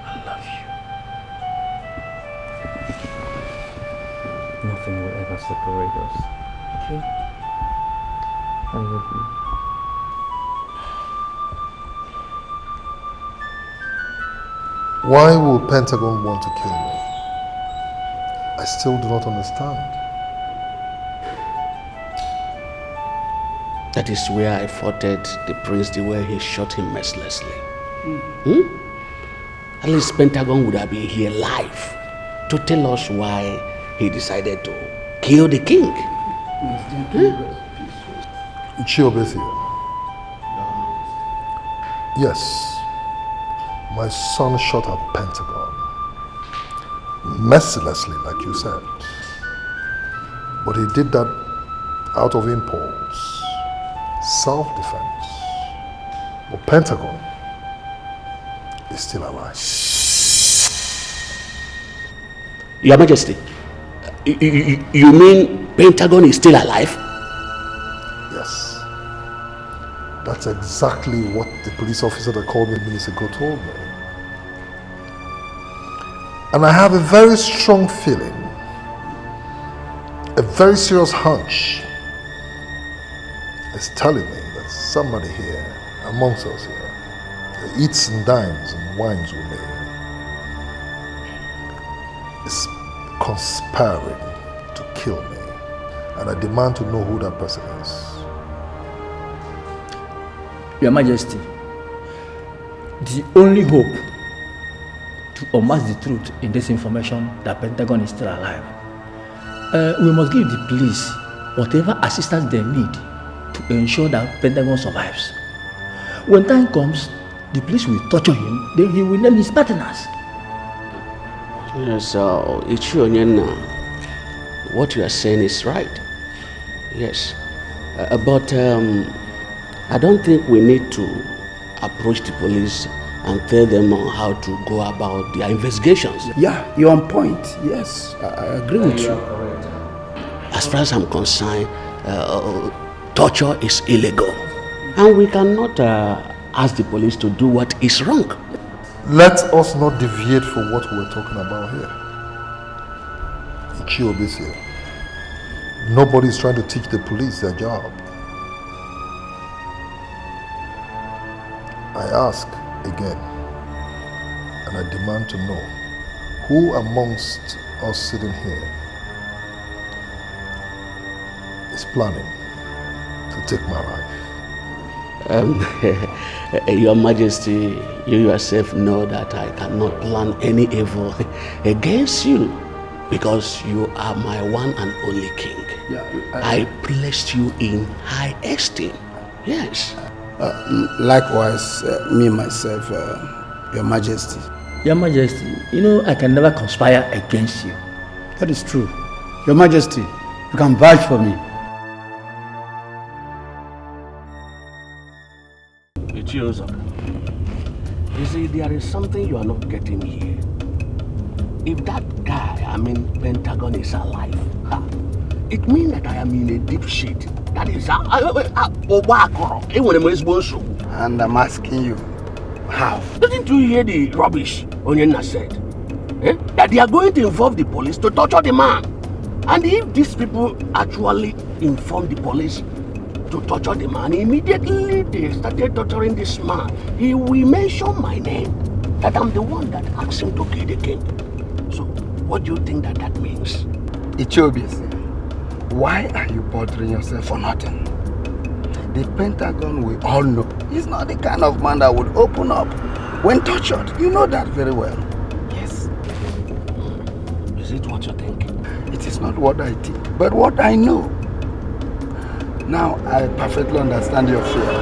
I love you. Nothing will ever separate us. Okay? I love you. Why will Pentagon want to kill me? I still do not understand. That is where I faulted the prince the way he shot him mercilessly. At least Pentagon would have been here live to tell us why he decided to kill the king. Chiobethia. Yes, my son shot at Pentagon. Mercilessly, like you said. But he did that out of impulse, self-defense. But Pentagon is still alive. Your Majesty, you mean Pentagon is still alive? Yes. That's exactly what the police officer that called me minutes ago told me. And I have a very strong feeling, a very serious hunch is telling me that somebody here, amongst us here, that eats and dines and wines with me, is conspiring to kill me. And I demand to know who that person is. Your Majesty, the only hope to unmask the truth in this information that Pentagon is still alive, we must give the police whatever assistance they need to ensure that Pentagon survives. When time comes, the police will torture him, then he will name his partners. Yes, what you are saying is right. Yes, but I don't think we need to approach the police and tell them on how to go about their investigations. Yeah, you're on point. Yes, I agree with you. As far as I'm concerned, torture is illegal. And we cannot ask the police to do what is wrong. Let us not deviate from what we're talking about here. Chiobethia. Nobody is trying to teach the police their job. I ask again, and I demand to know, who amongst us sitting here is planning to take my life? Your Majesty, you yourself know that I cannot plan any evil against you, because you are my one and only king. Yeah, I placed you in high esteem. Yes. Likewise, me myself, Your Majesty. Your Majesty, you know I can never conspire against you. That is true. Your Majesty, you can vouch for me. You see, there is something you are not getting here. If that guy, Pentagon, is alive, it means that I am in a deep shit. That is and I'm asking you, how? Didn't you hear the rubbish Onyena said? That they are going to involve the police to torture the man. And if these people actually inform the police to torture the man, immediately they started torturing this man, he will mention my name, that I'm the one that asked him to kill the king. So, what do you think that means? It's obvious. Why are you bothering yourself for nothing? The Pentagon, we all know, he's not the kind of man that would open up when tortured. You know that very well. Yes. Is it what you think? It is not what I think, but what I know. Now, I perfectly understand your fear.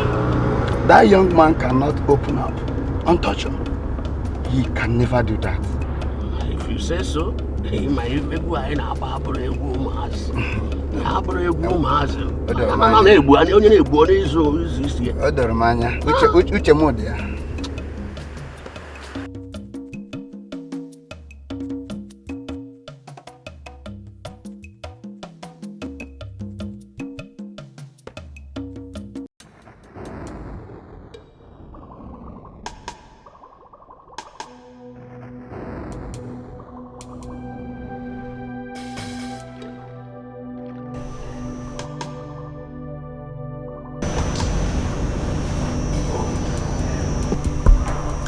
That young man cannot open up untouched. He can never do that. If you say so, he might even go in a barbaric woman's.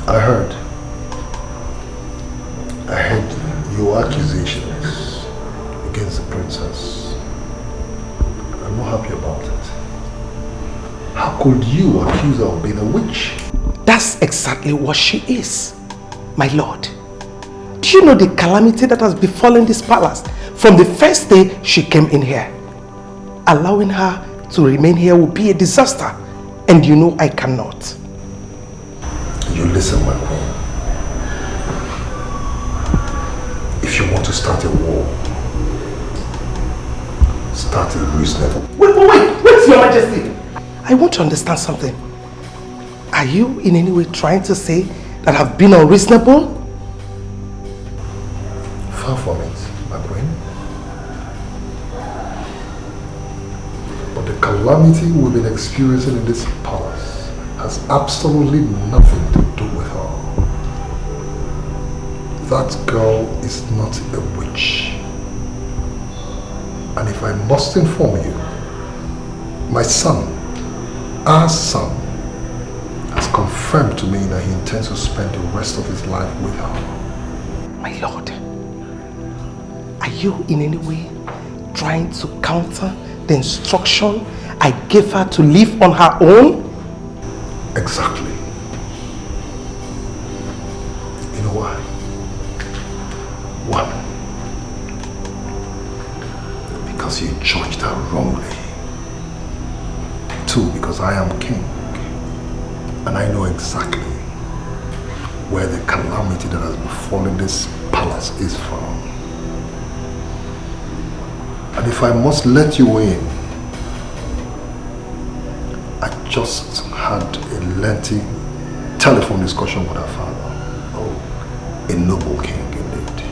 I heard your accusations against the princess. I'm not happy about it. How could you accuse her of being a witch? That's exactly what she is, my lord. Do you know the calamity that has befallen this palace from the first day she came in here. Allowing her to remain here will be a disaster. And you know I cannot. You listen, my queen. If you want to start a war, start a reasonable. Wait, Your Majesty. I want to understand something. Are you in any way trying to say that I've been unreasonable? Far from it, my queen. But the calamity we've been experiencing in this palace has absolutely nothing to do with her. That girl is not a witch. And if I must inform you, my son, our son, has confirmed to me that he intends to spend the rest of his life with her. My lord, are you in any way trying to counter the instruction I gave her to live on her own? Exactly. You know why? One, because you judged her wrongly. Two, because I am king. And I know exactly where the calamity that has befallen this palace is from. And if I must let you in, I just had a lengthy telephone discussion with her father. Oh, a noble king indeed.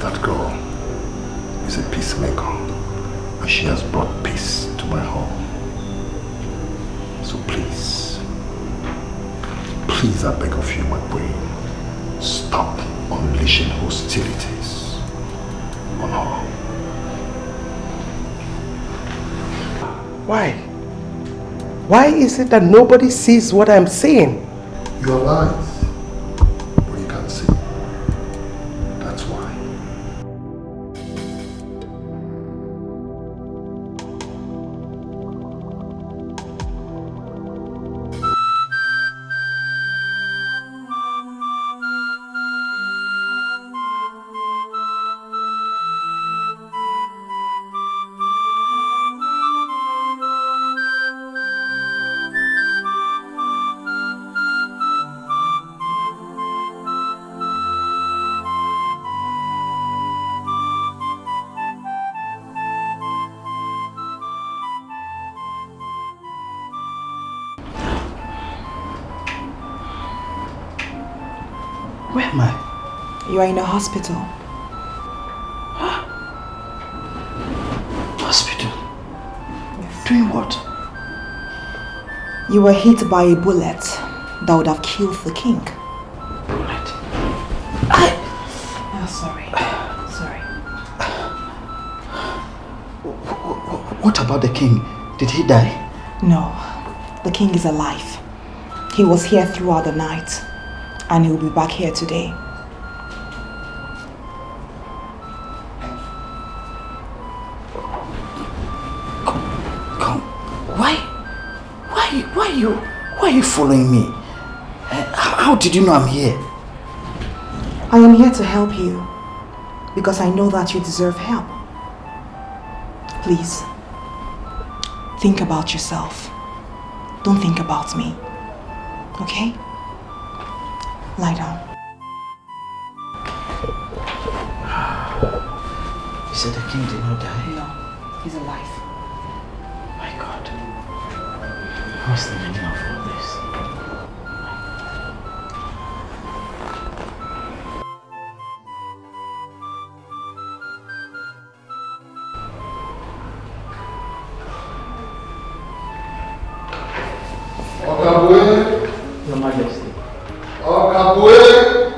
That girl is a peacemaker, and she has brought peace to my home. So please, I beg of you, my queen, stop unleashing hostilities on her. Why? Why is it that nobody sees what I'm saying? Your lies, but you can't see. That's why. Where am I? You are in a hospital. Hospital? Doing what? You were hit by a bullet that would have killed the king. Bullet? Oh, sorry. What about the king? Did he die? No, the king is alive. He was here throughout the night, and he'll be back here today. Why are you following me? How did you know I'm here? I am here to help you because I know that you deserve help. Please, think about yourself. Don't think about me. Okay? Lie down. You said the king did not die? No, he's alive. My God. What's the meaning of all this? Your Majesty. Okabwe,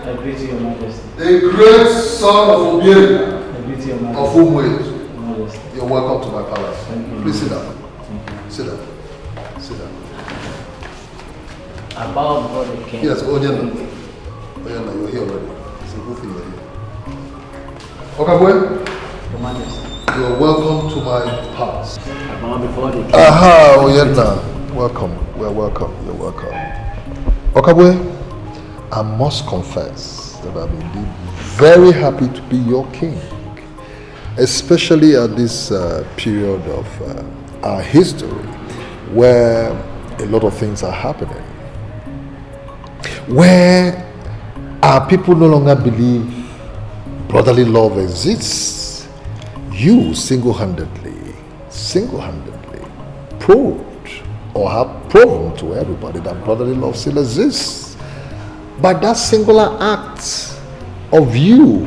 I greet you, Your Majesty. the great son of Obieri, I greet you, Your Majesty. of Umwe. Your Majesty. You're welcome to my palace. Thank you. Please sit down. Thank you. Sit down. Sit down. I bow before the king. Yes, Onyana, you're here already. It's a good thing you're here. Okabwe, Your Majesty. you're welcome to my palace. I bow before the king. Aha, Onyana. Welcome. We're welcome. You're welcome. Okabwe, I must confess that I'm indeed very happy to be your king, especially at this period of our history where a lot of things are happening, where our people no longer believe brotherly love exists. You single-handedly proved or have proven to everybody that brotherly love still exists. By that singular act of you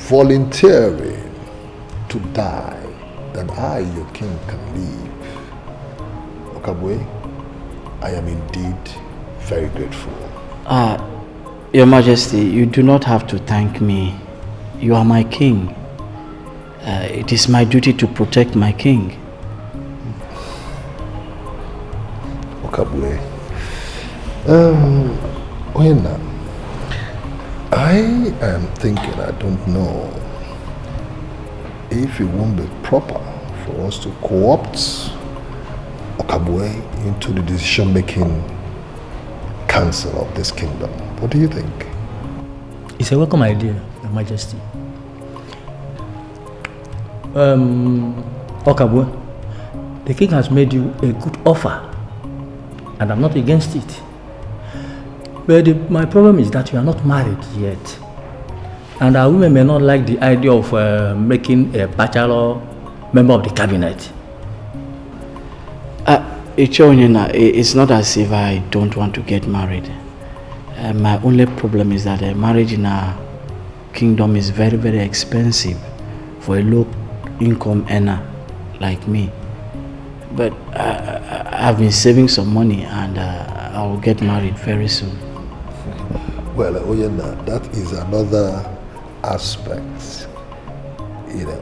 volunteering to die, then I, your king, can leave. Okabwe, I am indeed very grateful. Your Majesty, you do not have to thank me. You are my king. It is my duty to protect my king. Okabwe, Oyena, I am thinking, I don't know if it won't be proper for us to co-opt Okabwe into the decision-making council of this kingdom. What do you think? It's a welcome idea, Your Majesty. Okabwe, the king has made you a good offer, and I'm not against it. But my problem is that you are not married yet, and our women may not like the idea of making a bachelor member of the cabinet. It's not as if I don't want to get married. My only problem is that marriage in our kingdom is very, very expensive for a low-income earner like me. But I've been saving some money, and I will get married very soon. Well, Oyena, that is another aspect,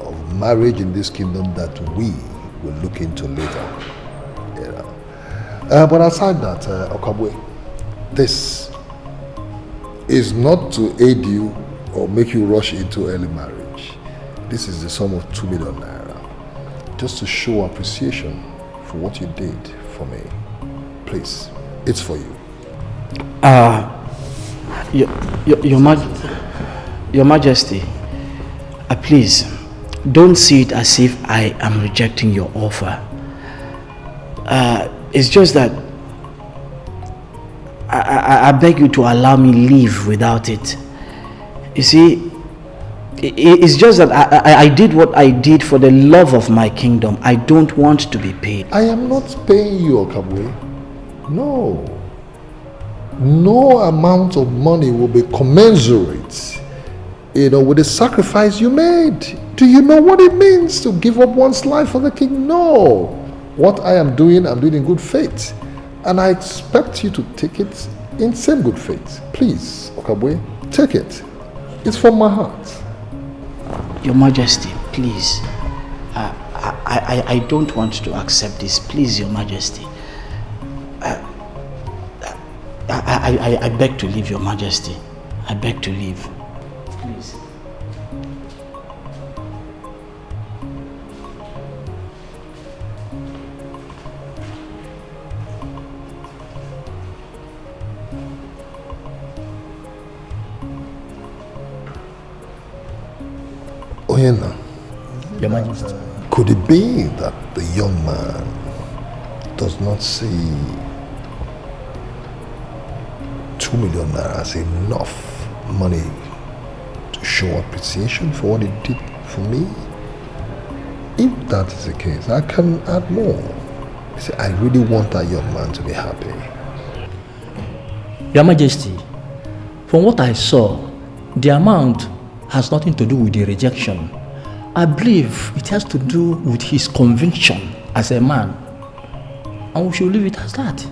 of marriage in this kingdom that we will look into later. But aside that, Okabwe, this is not to aid you or make you rush into early marriage. This is the sum of 2 million naira, just to show appreciation for what you did for me. Please, it's for you. Your Majesty, please, don't see it as if I am rejecting your offer. It's just that I beg you to allow me leave without it. You see, it's just that I did what I did for the love of my kingdom. I don't want to be paid. I am not paying you, Okabwe. No. No amount of money will be commensurate, with the sacrifice you made. Do you know what it means to give up one's life for the king? No. What I'm doing in good faith. And I expect you to take it in same good faith. Please, Okabwe, take it. It's from my heart. Your Majesty, please. I don't want to accept this. Please, Your Majesty. I beg to leave, Your Majesty. I beg to leave. Please. Oyena, Your Majesty, could it be that the young man does not see 2 million naira as enough money to show appreciation for what he did for me? If that is the case, I can add more. You see, I really want that young man to be happy. Your Majesty, from what I saw, the amount has nothing to do with the rejection. I believe it has to do with his conviction as a man. And we should leave it as that.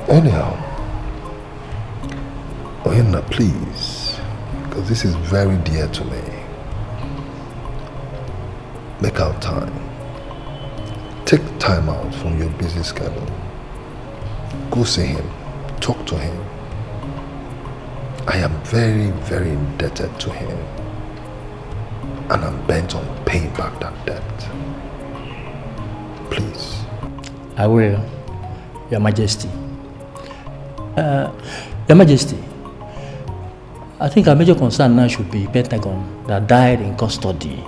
Anyhow, Oyena, please, because this is very dear to me, make out time. Take time out from your busy schedule. Go see him. Talk to him. I am very, very indebted to him. And I'm bent on paying back that debt. Please. I will, Your Majesty. Your Majesty, I think our major concern now should be Pentagon that died in custody.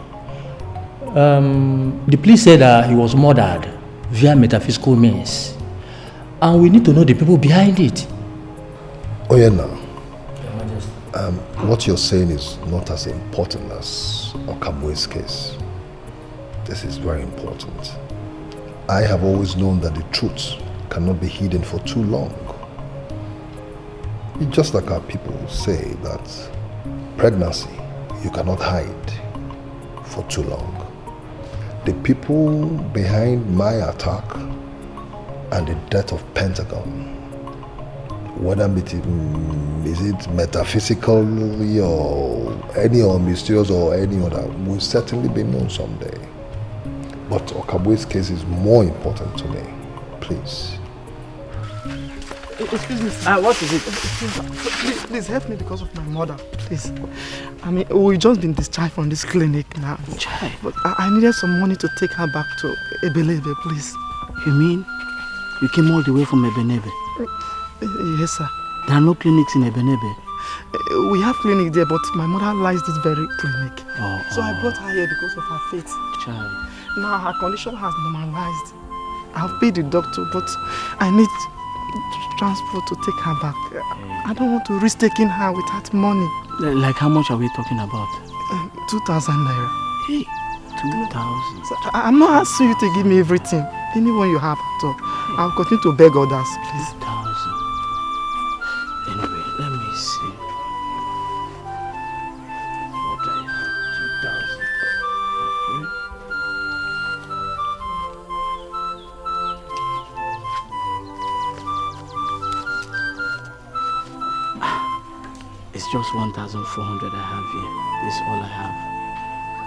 The police said that he was murdered via metaphysical means, and we need to know the people behind it. Oh yeah, now. What you're saying is not as important as Okamue's case. This is very important. I have always known that the truth cannot be hidden for too long. It's just like our people say that pregnancy you cannot hide for too long. The people behind my attack and the death of Pentagon, whether is it metaphysically or mysterious or any other, will certainly be known someday. But Okabue's case is more important to me. Please. Excuse me, sir. What is it? Please help me because of my mother, please. I mean, we've just been discharged from this clinic now. But I needed some money to take her back to Ebelebe, please. You mean you came all the way from Ebenebe? Yes, sir. There are no clinics in Ebenebe? We have clinic there, but my mother lies this very clinic. So I brought her here because of her faith. Child. Now her condition has normalized. I've paid the doctor, but I need transport to take her back. I don't want to risk taking her without money. Like how much are we talking about? 2,000 naira. Hey, 2,000. So I'm not asking you to give me everything. Anyone you have at all. I'll continue to beg others, please. 2,000. Anyway, let me see. What I have, 2,000. It's just 1,400 I have here. This is all I have.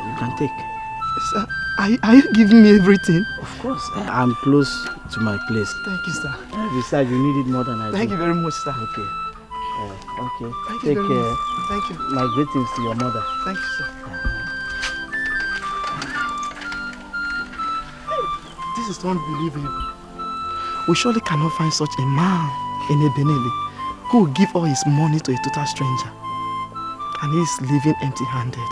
You can take. Sir, are you giving me everything? Of course. I'm close to my place. Thank you, sir. Besides, you need it more than I do. Thank you very much, sir. Okay. Okay. Thank Take you very care. much. Thank you. My greetings to your mother. Thank you, sir. This is unbelievable. We surely cannot find such a man in Ebenebe who will give all his money to a total stranger. And he is living empty-handed.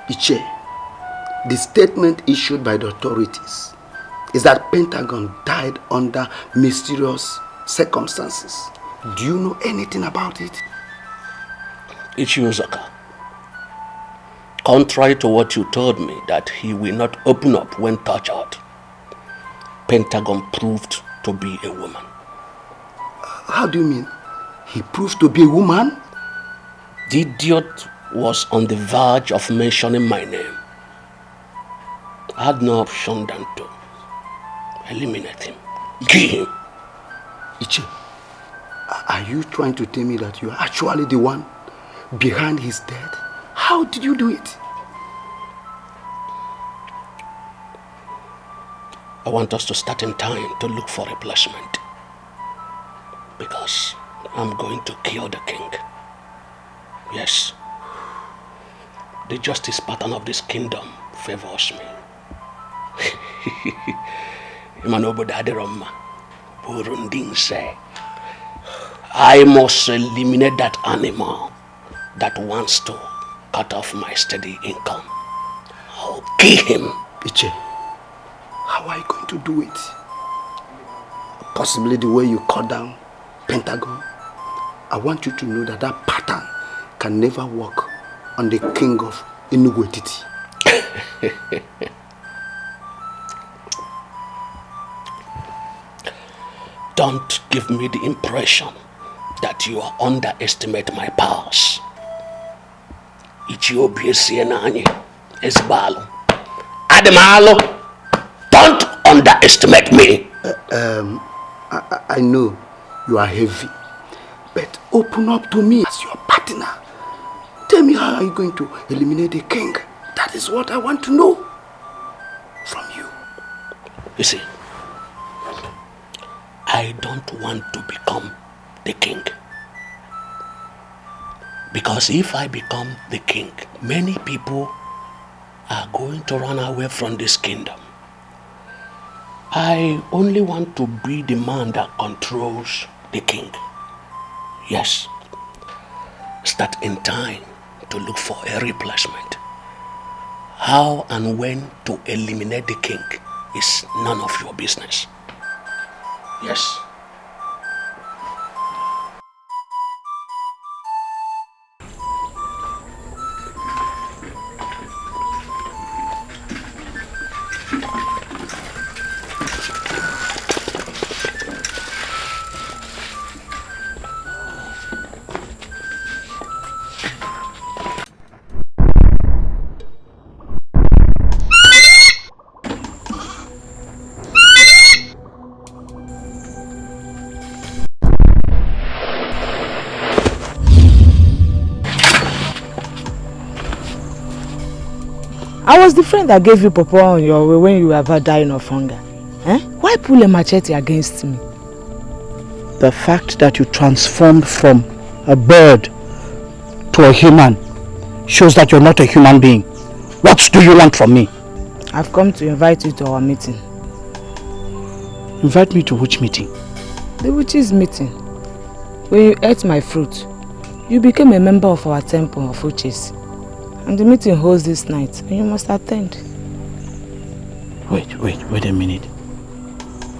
Iche, the statement issued by the authorities is that Pentagon died under mysterious circumstances. Do you know anything about it? Ichiozaka, contrary to what you told me that he will not open up when tortured, Pentagon proved to be a woman. How do you mean? He proved to be a woman? The idiot was on the verge of mentioning my name. I had no option than to eliminate him. Kill him. Iche, are you trying to tell me that you are actually the one behind his death? How did you do it? I want us to start in time to look for replacement. Because I'm going to kill the king. Yes. The justice pattern of this kingdom favors me. I must eliminate that animal that wants to cut off my steady income. I'll kill him. Iche, how are you going to do it? Possibly the way you cut down Pentagon. I want you to know that that pattern can never work on the king of Inugwetiti. Don't give me the impression that you underestimate my powers. Ethiopia Sienani is Balo. Ademalo, don't underestimate me. I know you are heavy, but open up to me as your partner. Tell me, how are you going to eliminate the king that That is what I want to know from you. You see, I don't want to become the king. Because if I become the king, many people are going to run away from this kingdom. I only want to be the man that controls the king. Yes. Start in time to look for a replacement. How and when to eliminate the king is none of your business. Yes. I was the friend that gave you pawpaw on your way when you were about dying of hunger. Eh? Why pull a machete against me? The fact that you transformed from a bird to a human shows that you're not a human being. What do you want from me? I've come to invite you to our meeting. Invite me to which meeting? The witches' meeting. When you ate my fruit, you became a member of our temple of witches. And the meeting holds this night, and you must attend. Wait a minute.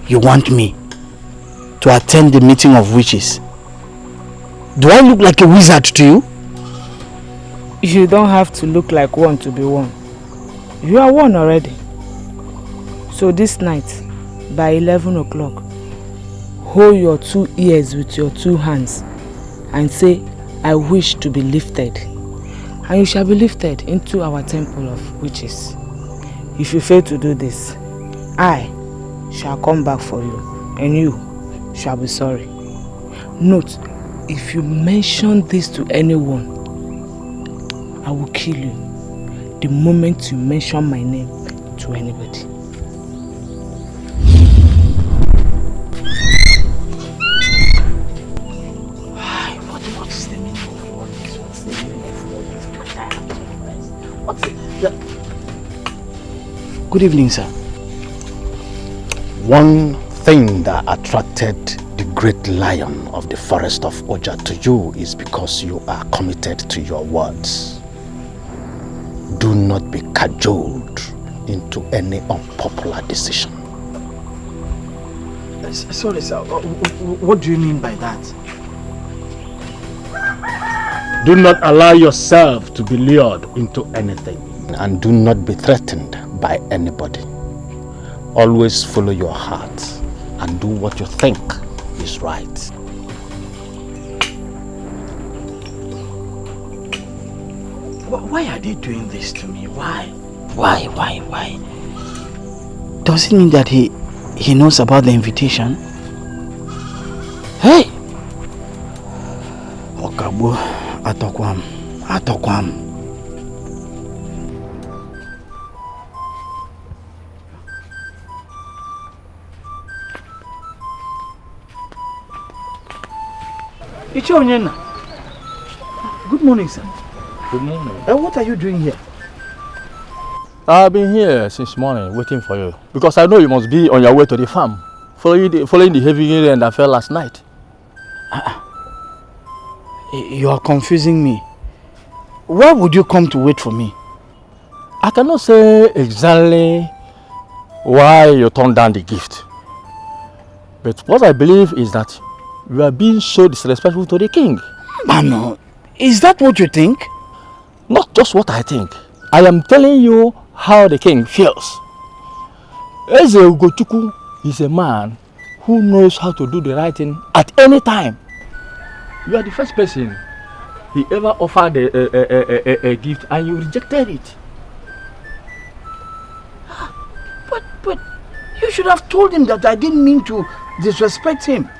You want me to attend the meeting of witches? Do I look like a wizard to you? You don't have to look like one to be one. You are one already. So this night, by 11 o'clock, hold your 2 ears with your 2 hands and say, I wish to be lifted. And you shall be lifted into our temple of witches. If you fail to do this, I shall come back for you, and you shall be sorry. Note, if you mention this to anyone, I will kill you the moment you mention my name to anybody. Good evening, sir. One thing that attracted the great lion of the forest of Oja to you is because you are committed to your words. Do not be cajoled into any unpopular decision. Sorry, sir. What do you mean by that? Do not allow yourself to be lured into anything, and do not be threatened by anybody. Always follow your heart and do what you think is right. Why are they doing this to me? Why? Does it mean that he knows about the invitation? Hey! Okabo, Atokwam. Good morning, sir. Good morning. What are you doing here? I've been here since morning waiting for you because I know you must be on your way to the farm following the heavy rain that fell last night. You are confusing me. Why would you come to wait for me? I cannot say exactly why you turned down the gift. But what I believe is that you are being so disrespectful to the king. Mano, is that what you think? Not just what I think. I am telling you how the king feels. Eze Ugochukwu is a man who knows how to do the right thing at any time. You are the first person he ever offered a gift and you rejected it. But you should have told him that I didn't mean to disrespect him.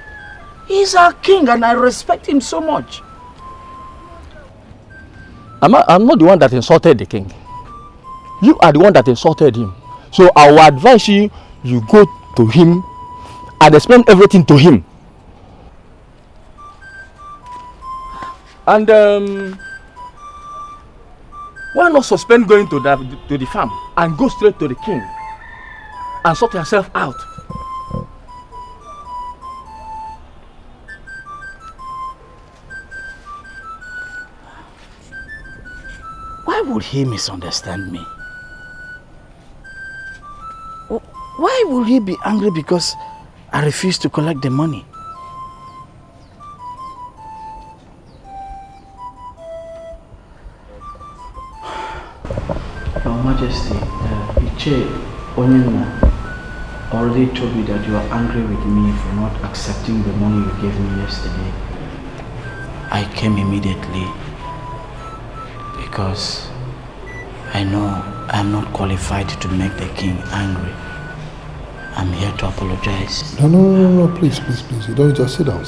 He's our king and I respect him so much. I'm not the one that insulted the king. You are the one that insulted him. So I will advise you, you go to him and explain everything to him. And why not suspend going to the farm and go straight to the king and sort yourself out? Why would he misunderstand me? Why will he be angry because I refuse to collect the money? Your Majesty, Iche Onyena already told me that you are angry with me for not accepting the money you gave me yesterday. I came immediately because I know I'm not qualified to make the king angry. I'm here to apologize. No, please. You don't just sit down.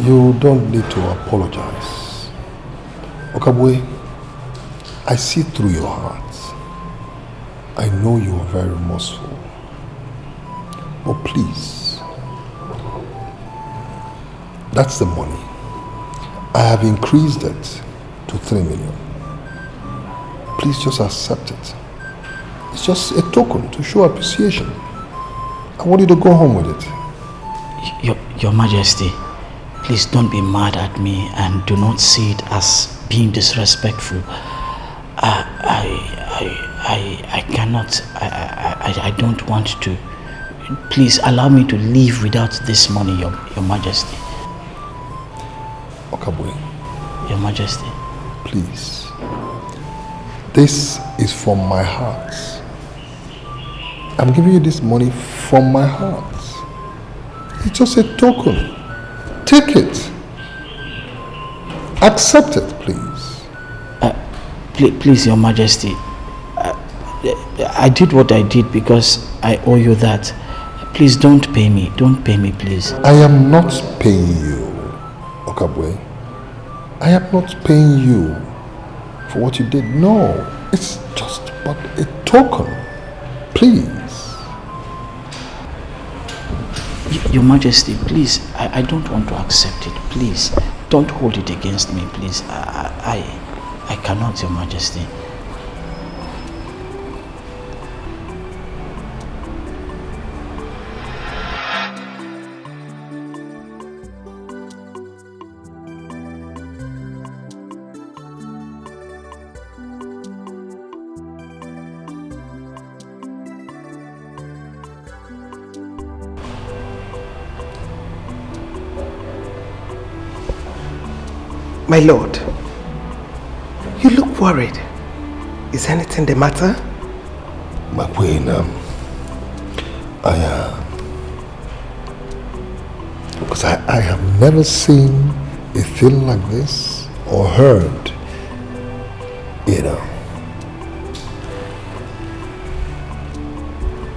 You don't need to apologize. Okabwe, I see through your heart. I know you are very remorseful. But please, that's the money. I have increased it to 3 million. Please just accept it. It's just a token to show appreciation. I want you to go home with it. Your Majesty, please don't be mad at me and do not see it as being disrespectful. I cannot, I don't want to. Please allow me to leave without this money, Your Majesty. Okabwe. Your Majesty. Please. This is from my heart. I'm giving you this money from my heart. It's just a token. Take it. Accept it, please. Please, Your Majesty. I did what I did because I owe you that. Please don't pay me. Don't pay me, please. I am not paying you, Okabwe. I am not paying you for what you did. No, it's just but a token. Please. Your Majesty, please, I don't want to accept it. Please, don't hold it against me, please. I cannot, Your Majesty. My lord, you look worried. Is anything the matter? My queen, because I have never seen a thing like this or heard,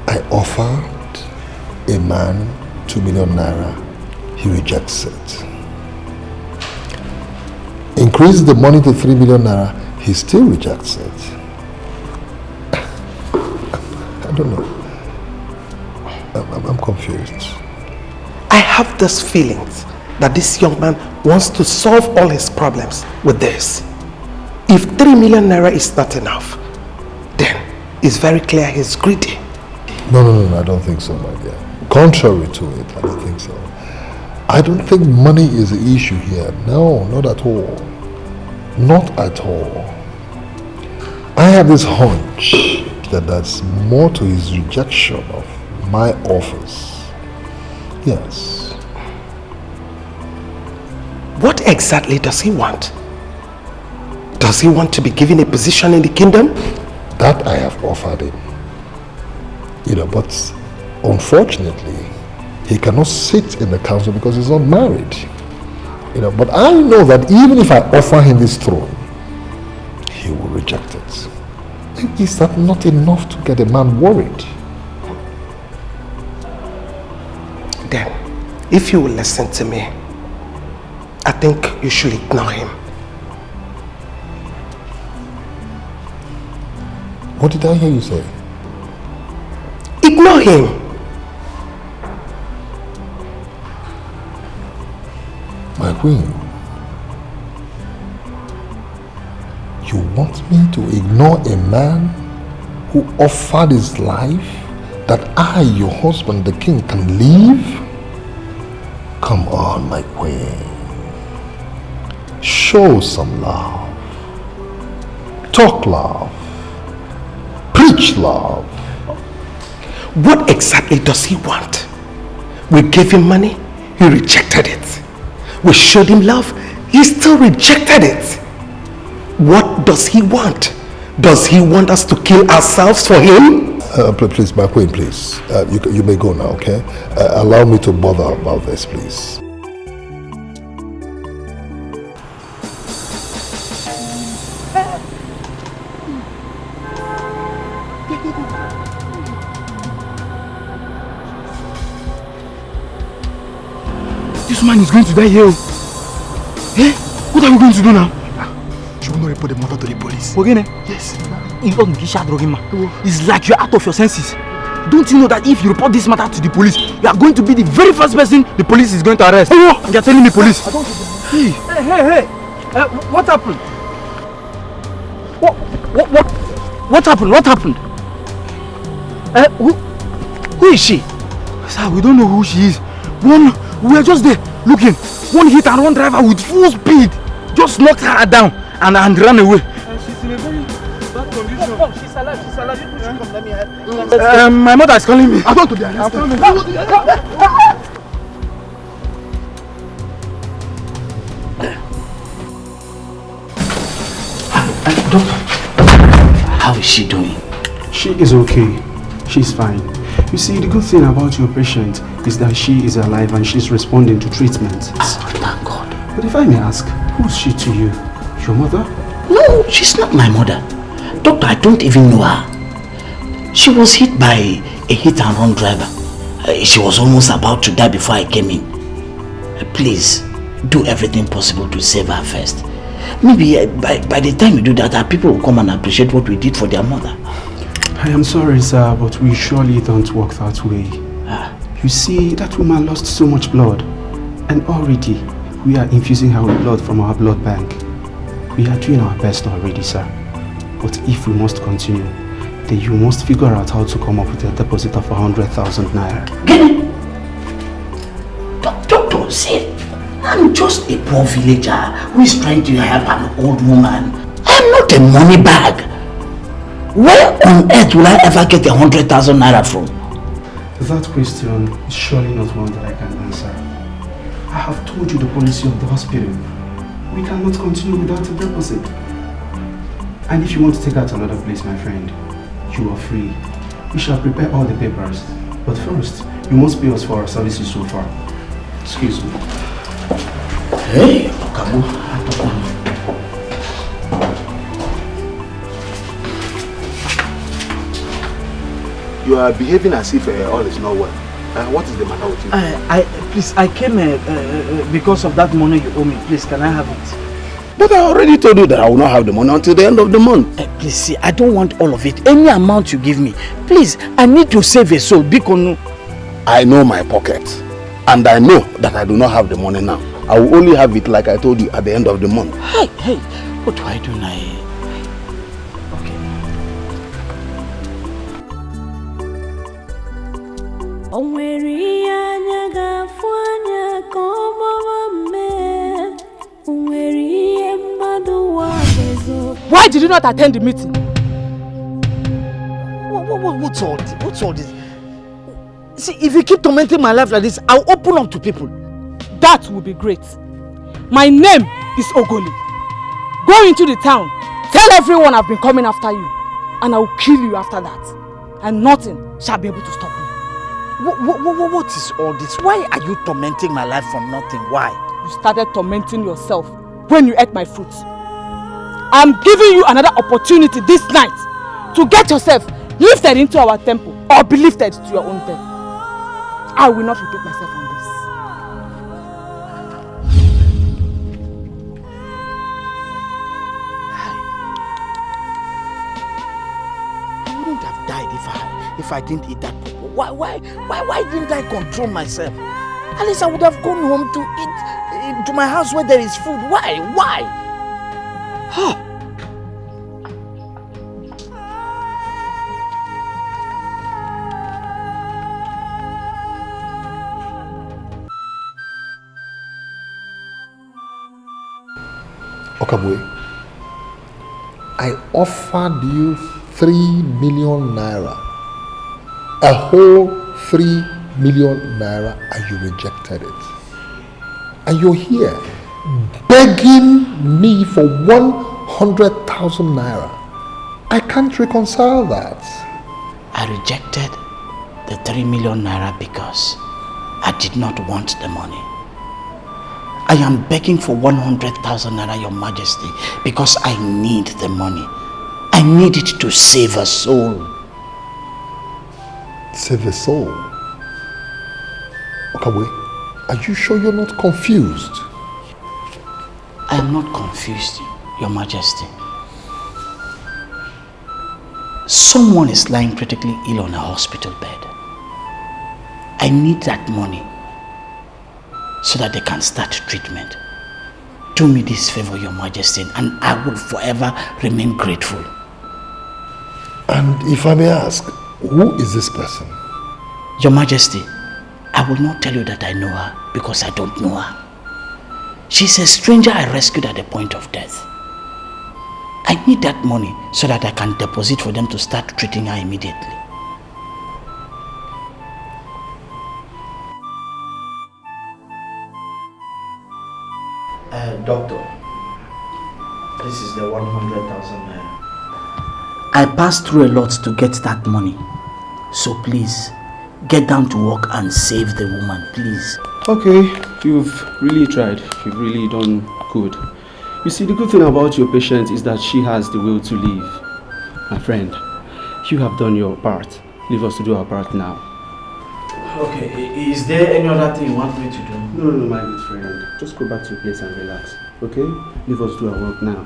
I offered a man 2 million naira, he rejects it. Increase the money to 3 million naira, he still rejects it. I don't know. I'm confused. I have this feeling that this young man wants to solve all his problems with this. If 3 million naira is not enough, then it's very clear he's greedy. No, I don't think so, my dear. Contrary to it, I don't think so. I don't think money is the issue here. No, not at all. Not at all. I have this hunch that there's more to his rejection of my offers. Yes. What exactly does he want? Does he want to be given a position in the kingdom? That I have offered him. But unfortunately, he cannot sit in the council because he's not married. But I know that even if I offer him this throne, he will reject it. Is that not enough to get a man worried? Then, if you will listen to me, I think you should ignore him. What did I hear you say? Ignore him. My queen, you want me to ignore a man who offered his life that I, your husband, the king, can live? Come on, my queen. Show some love. Talk love. Preach love. What exactly does he want? We gave him money, he rejected it. We showed him love, he still rejected it. What does he want? Does he want us to kill ourselves for him? Please, my queen, please. You may go now, okay? Allow me to bother about this, please. This man is going to die here. Eh? What are we going to do now? Should we not report the matter to the police? Again? Yes. It's like you're out of your senses. Don't you know that if you report this matter to the police, you are going to be the very first person the police is going to arrest? Oh, and you're telling me police? Hey. What happened? What happened? What happened? Who is she? Sir, we don't know who she is. We were just there looking. One hit and run driver with full speed just knocked her down and ran away. She's in a very bad condition. Oh, she's alive. She's alive. You should come. Let me help. My mother is calling me. I'm going to be arrested. Doctor, how is she doing? She is okay. She's fine. You see, the good thing about your patient is that she is alive and she's responding to treatment. Oh, thank God. But if I may ask, who's she to you? Your mother? No, she's not my mother. Doctor, I don't even know her. She was hit by a hit-and-run driver. She was almost about to die before I came in. Please, do everything possible to save her first. Maybe by the time you do that, our people will come and appreciate what we did for their mother. I am sorry, sir, but we surely don't work that way. You see, that woman lost so much blood. And already, we are infusing her with blood from our blood bank. We are doing our best already, sir. But if we must continue, then you must figure out how to come up with a deposit of 100,000 naira. Doctor, see, I'm just a poor villager who is trying to help an old woman. I'm not a money bag. Where on earth will I ever get 100,000 naira from? That question is surely not one that I can answer. I have told you the policy of the hospital. We cannot continue without a deposit. And if you want to take out another place, my friend, you are free. We shall prepare all the papers. But first, you must pay us for our services so far. Excuse me. Hey, Kabu. You are behaving as if all is not well. What is the matter with you? Please, I came because of that money you owe me. Please, can I have it? But I already told you that I will not have the money until the end of the month. Please, see, I don't want all of it. Any amount you give me. Please, I need to save a soul. Bikono. I know my pocket. And I know that I do not have the money now. I will only have it, like I told you, at the end of the month. Hey, what do I do now? Why did you not attend the meeting? What's all this? What's all this? See, if you keep tormenting my life like this, I'll open up to people. That will be great. My name is Ogoli. Go into the town, tell everyone I've been coming after you, and I will kill you after that. And nothing shall be able to stop me. What is all this? Why are you tormenting my life for nothing? Why? You started tormenting yourself when you ate my fruits. I'm giving you another opportunity this night to get yourself lifted into our temple or be lifted to your own death. I will not repeat myself on this. if I didn't eat that purple? Why didn't I control myself? At least I would have gone home to eat to my house where there is food. Why? Huh. Okabwe, I offered you 3 million naira. A whole 3 million naira, and you rejected it. And you're here begging me for 100,000 naira. I can't reconcile that. I rejected the 3 million naira because I did not want the money. I am begging for 100,000 naira, Your Majesty, because I need the money. I need it to save a soul. Save a soul? Okabwe, are you sure you're not confused? I am not confused, Your Majesty. Someone is lying critically ill on a hospital bed. I need that money so that they can start treatment. Do me this favor, Your Majesty, and I will forever remain grateful. And if I may ask, who is this person? Your Majesty, I will not tell you that I know her because I don't know her. She's a stranger I rescued at the point of death. I need that money so that I can deposit for them to start treating her immediately. Doctor, this is the 100,000 naira. I passed through a lot to get that money. So please, get down to work and save the woman, please. Okay, you've really tried. You've really done good. You see, the good thing about your patient is that she has the will to live. My friend, you have done your part. Leave us to do our part now. Okay, is there any other thing you want me to do? No, my good friend. Just go back to your place and relax. Okay? Leave us do our work now.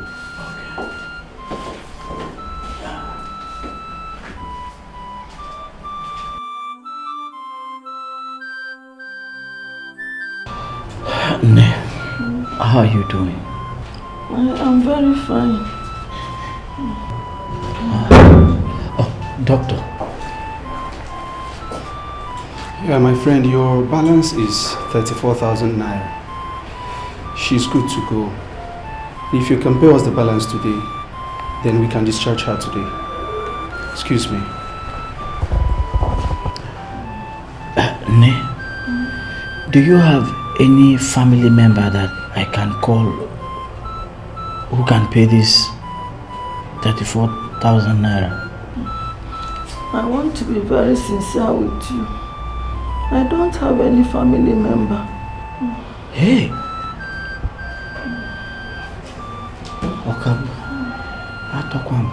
Ne, how are you doing? I'm very fine. Oh, doctor. Yeah, my friend, your balance is 34,000 naira. She's good to go. If you can pay us the balance today, then we can discharge her today. Excuse me. Ne, do you have any family member that I can call who can pay this 34,000 naira? I want to be very sincere with you. I don't have any family member. Hey! Okay. Atakwam.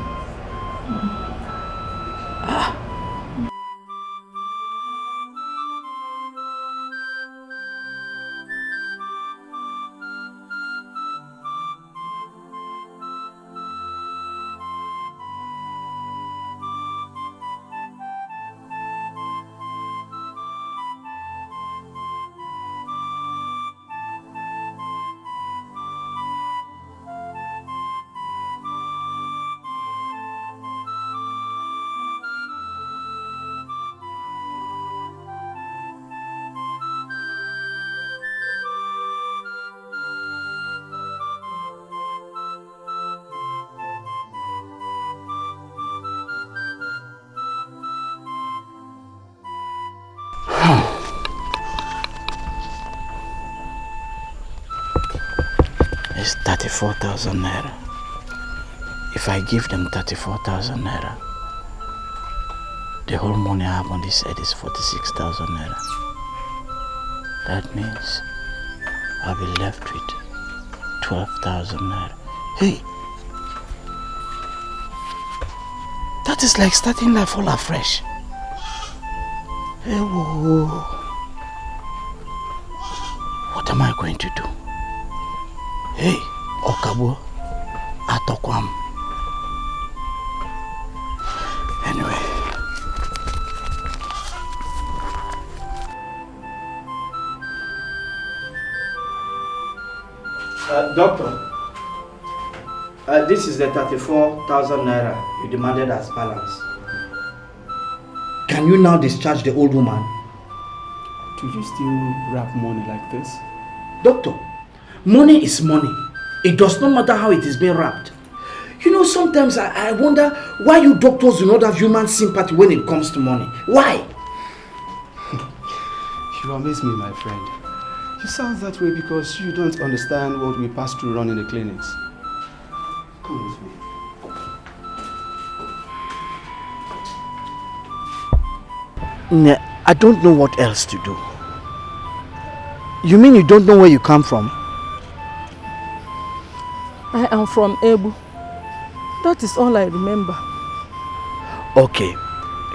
It's 34,000 naira. If I give them 34,000 naira, the whole money I have on this head is 46,000 naira. That means I'll be left with 12,000 naira. Hey! That is like starting life all afresh. Hey, whoa. What am I going to do? Hey, Okabo, Atokwam. Anyway, Doctor, this is the 34,000 naira you demanded as balance. Can you now discharge the old woman? Do you still wrap money like this? Doctor, money is money. It does not matter how it is being wrapped. You know, sometimes I wonder why you doctors do not have human sympathy when it comes to money. Why? You amaze me, my friend. You sound that way because you don't understand what we pass through running the clinics. Come with me. I don't know what else to do. You mean you don't know where you come from? I am from Ebu. That is all I remember. Okay.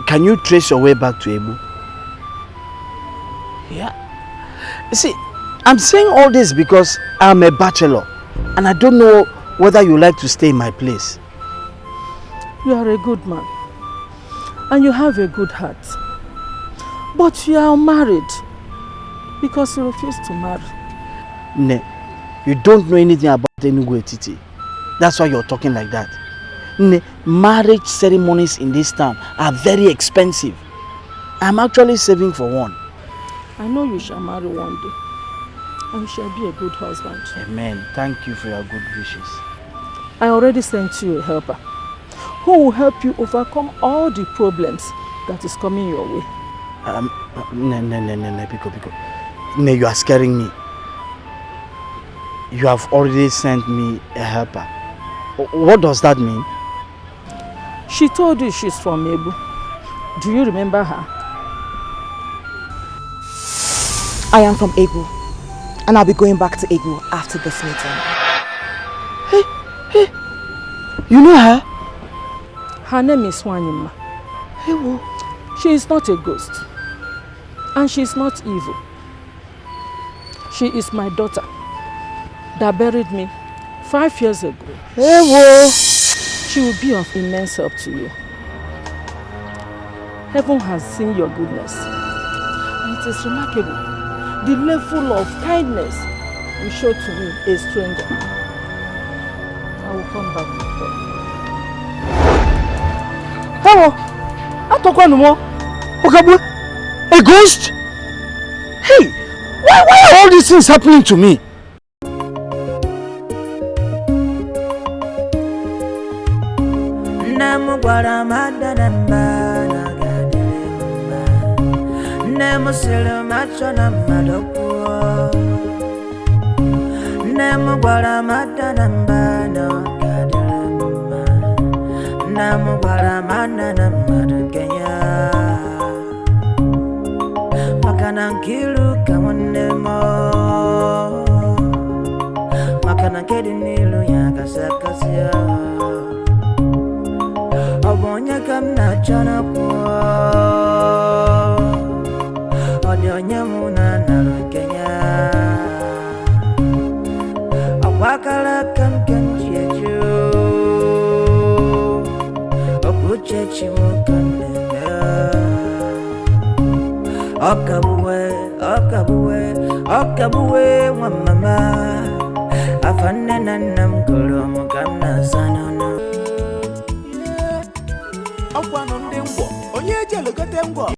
Can you trace your way back to Ebu? Yeah. See, I'm saying all this because I'm a bachelor and I don't know whether you like to stay in my place. You are a good man and you have a good heart. But you are married because you refuse to marry. Ne, you don't know anything about Enugu Etiti. That's why you're talking like that. Ne, marriage ceremonies in this town are very expensive. I'm actually saving for one. I know you shall marry one day and you shall be a good husband. Amen. Thank you for your good wishes. I already sent you a helper who will help you overcome all the problems that is coming your way. No, Pico. No, you are scaring me. You have already sent me a helper. What does that mean? She told you she's from Ebu. Do you remember her? I am from Ebu, and I'll be going back to Ebu after this meeting. Hey, you know her? Her name is Wanyima. She is not a ghost, and she is not evil. She is my daughter that buried me 5 years ago. She will be of immense help to you. Heaven has seen your goodness, and it is remarkable the level of kindness you show to me, a stranger. I will come back before. Hello, a ghost? Hey, why are all these things happening to me? Okabuwe wa mama afane nanam kolomo kamna sanana. Akwa no ndengwo onye je logote ngwo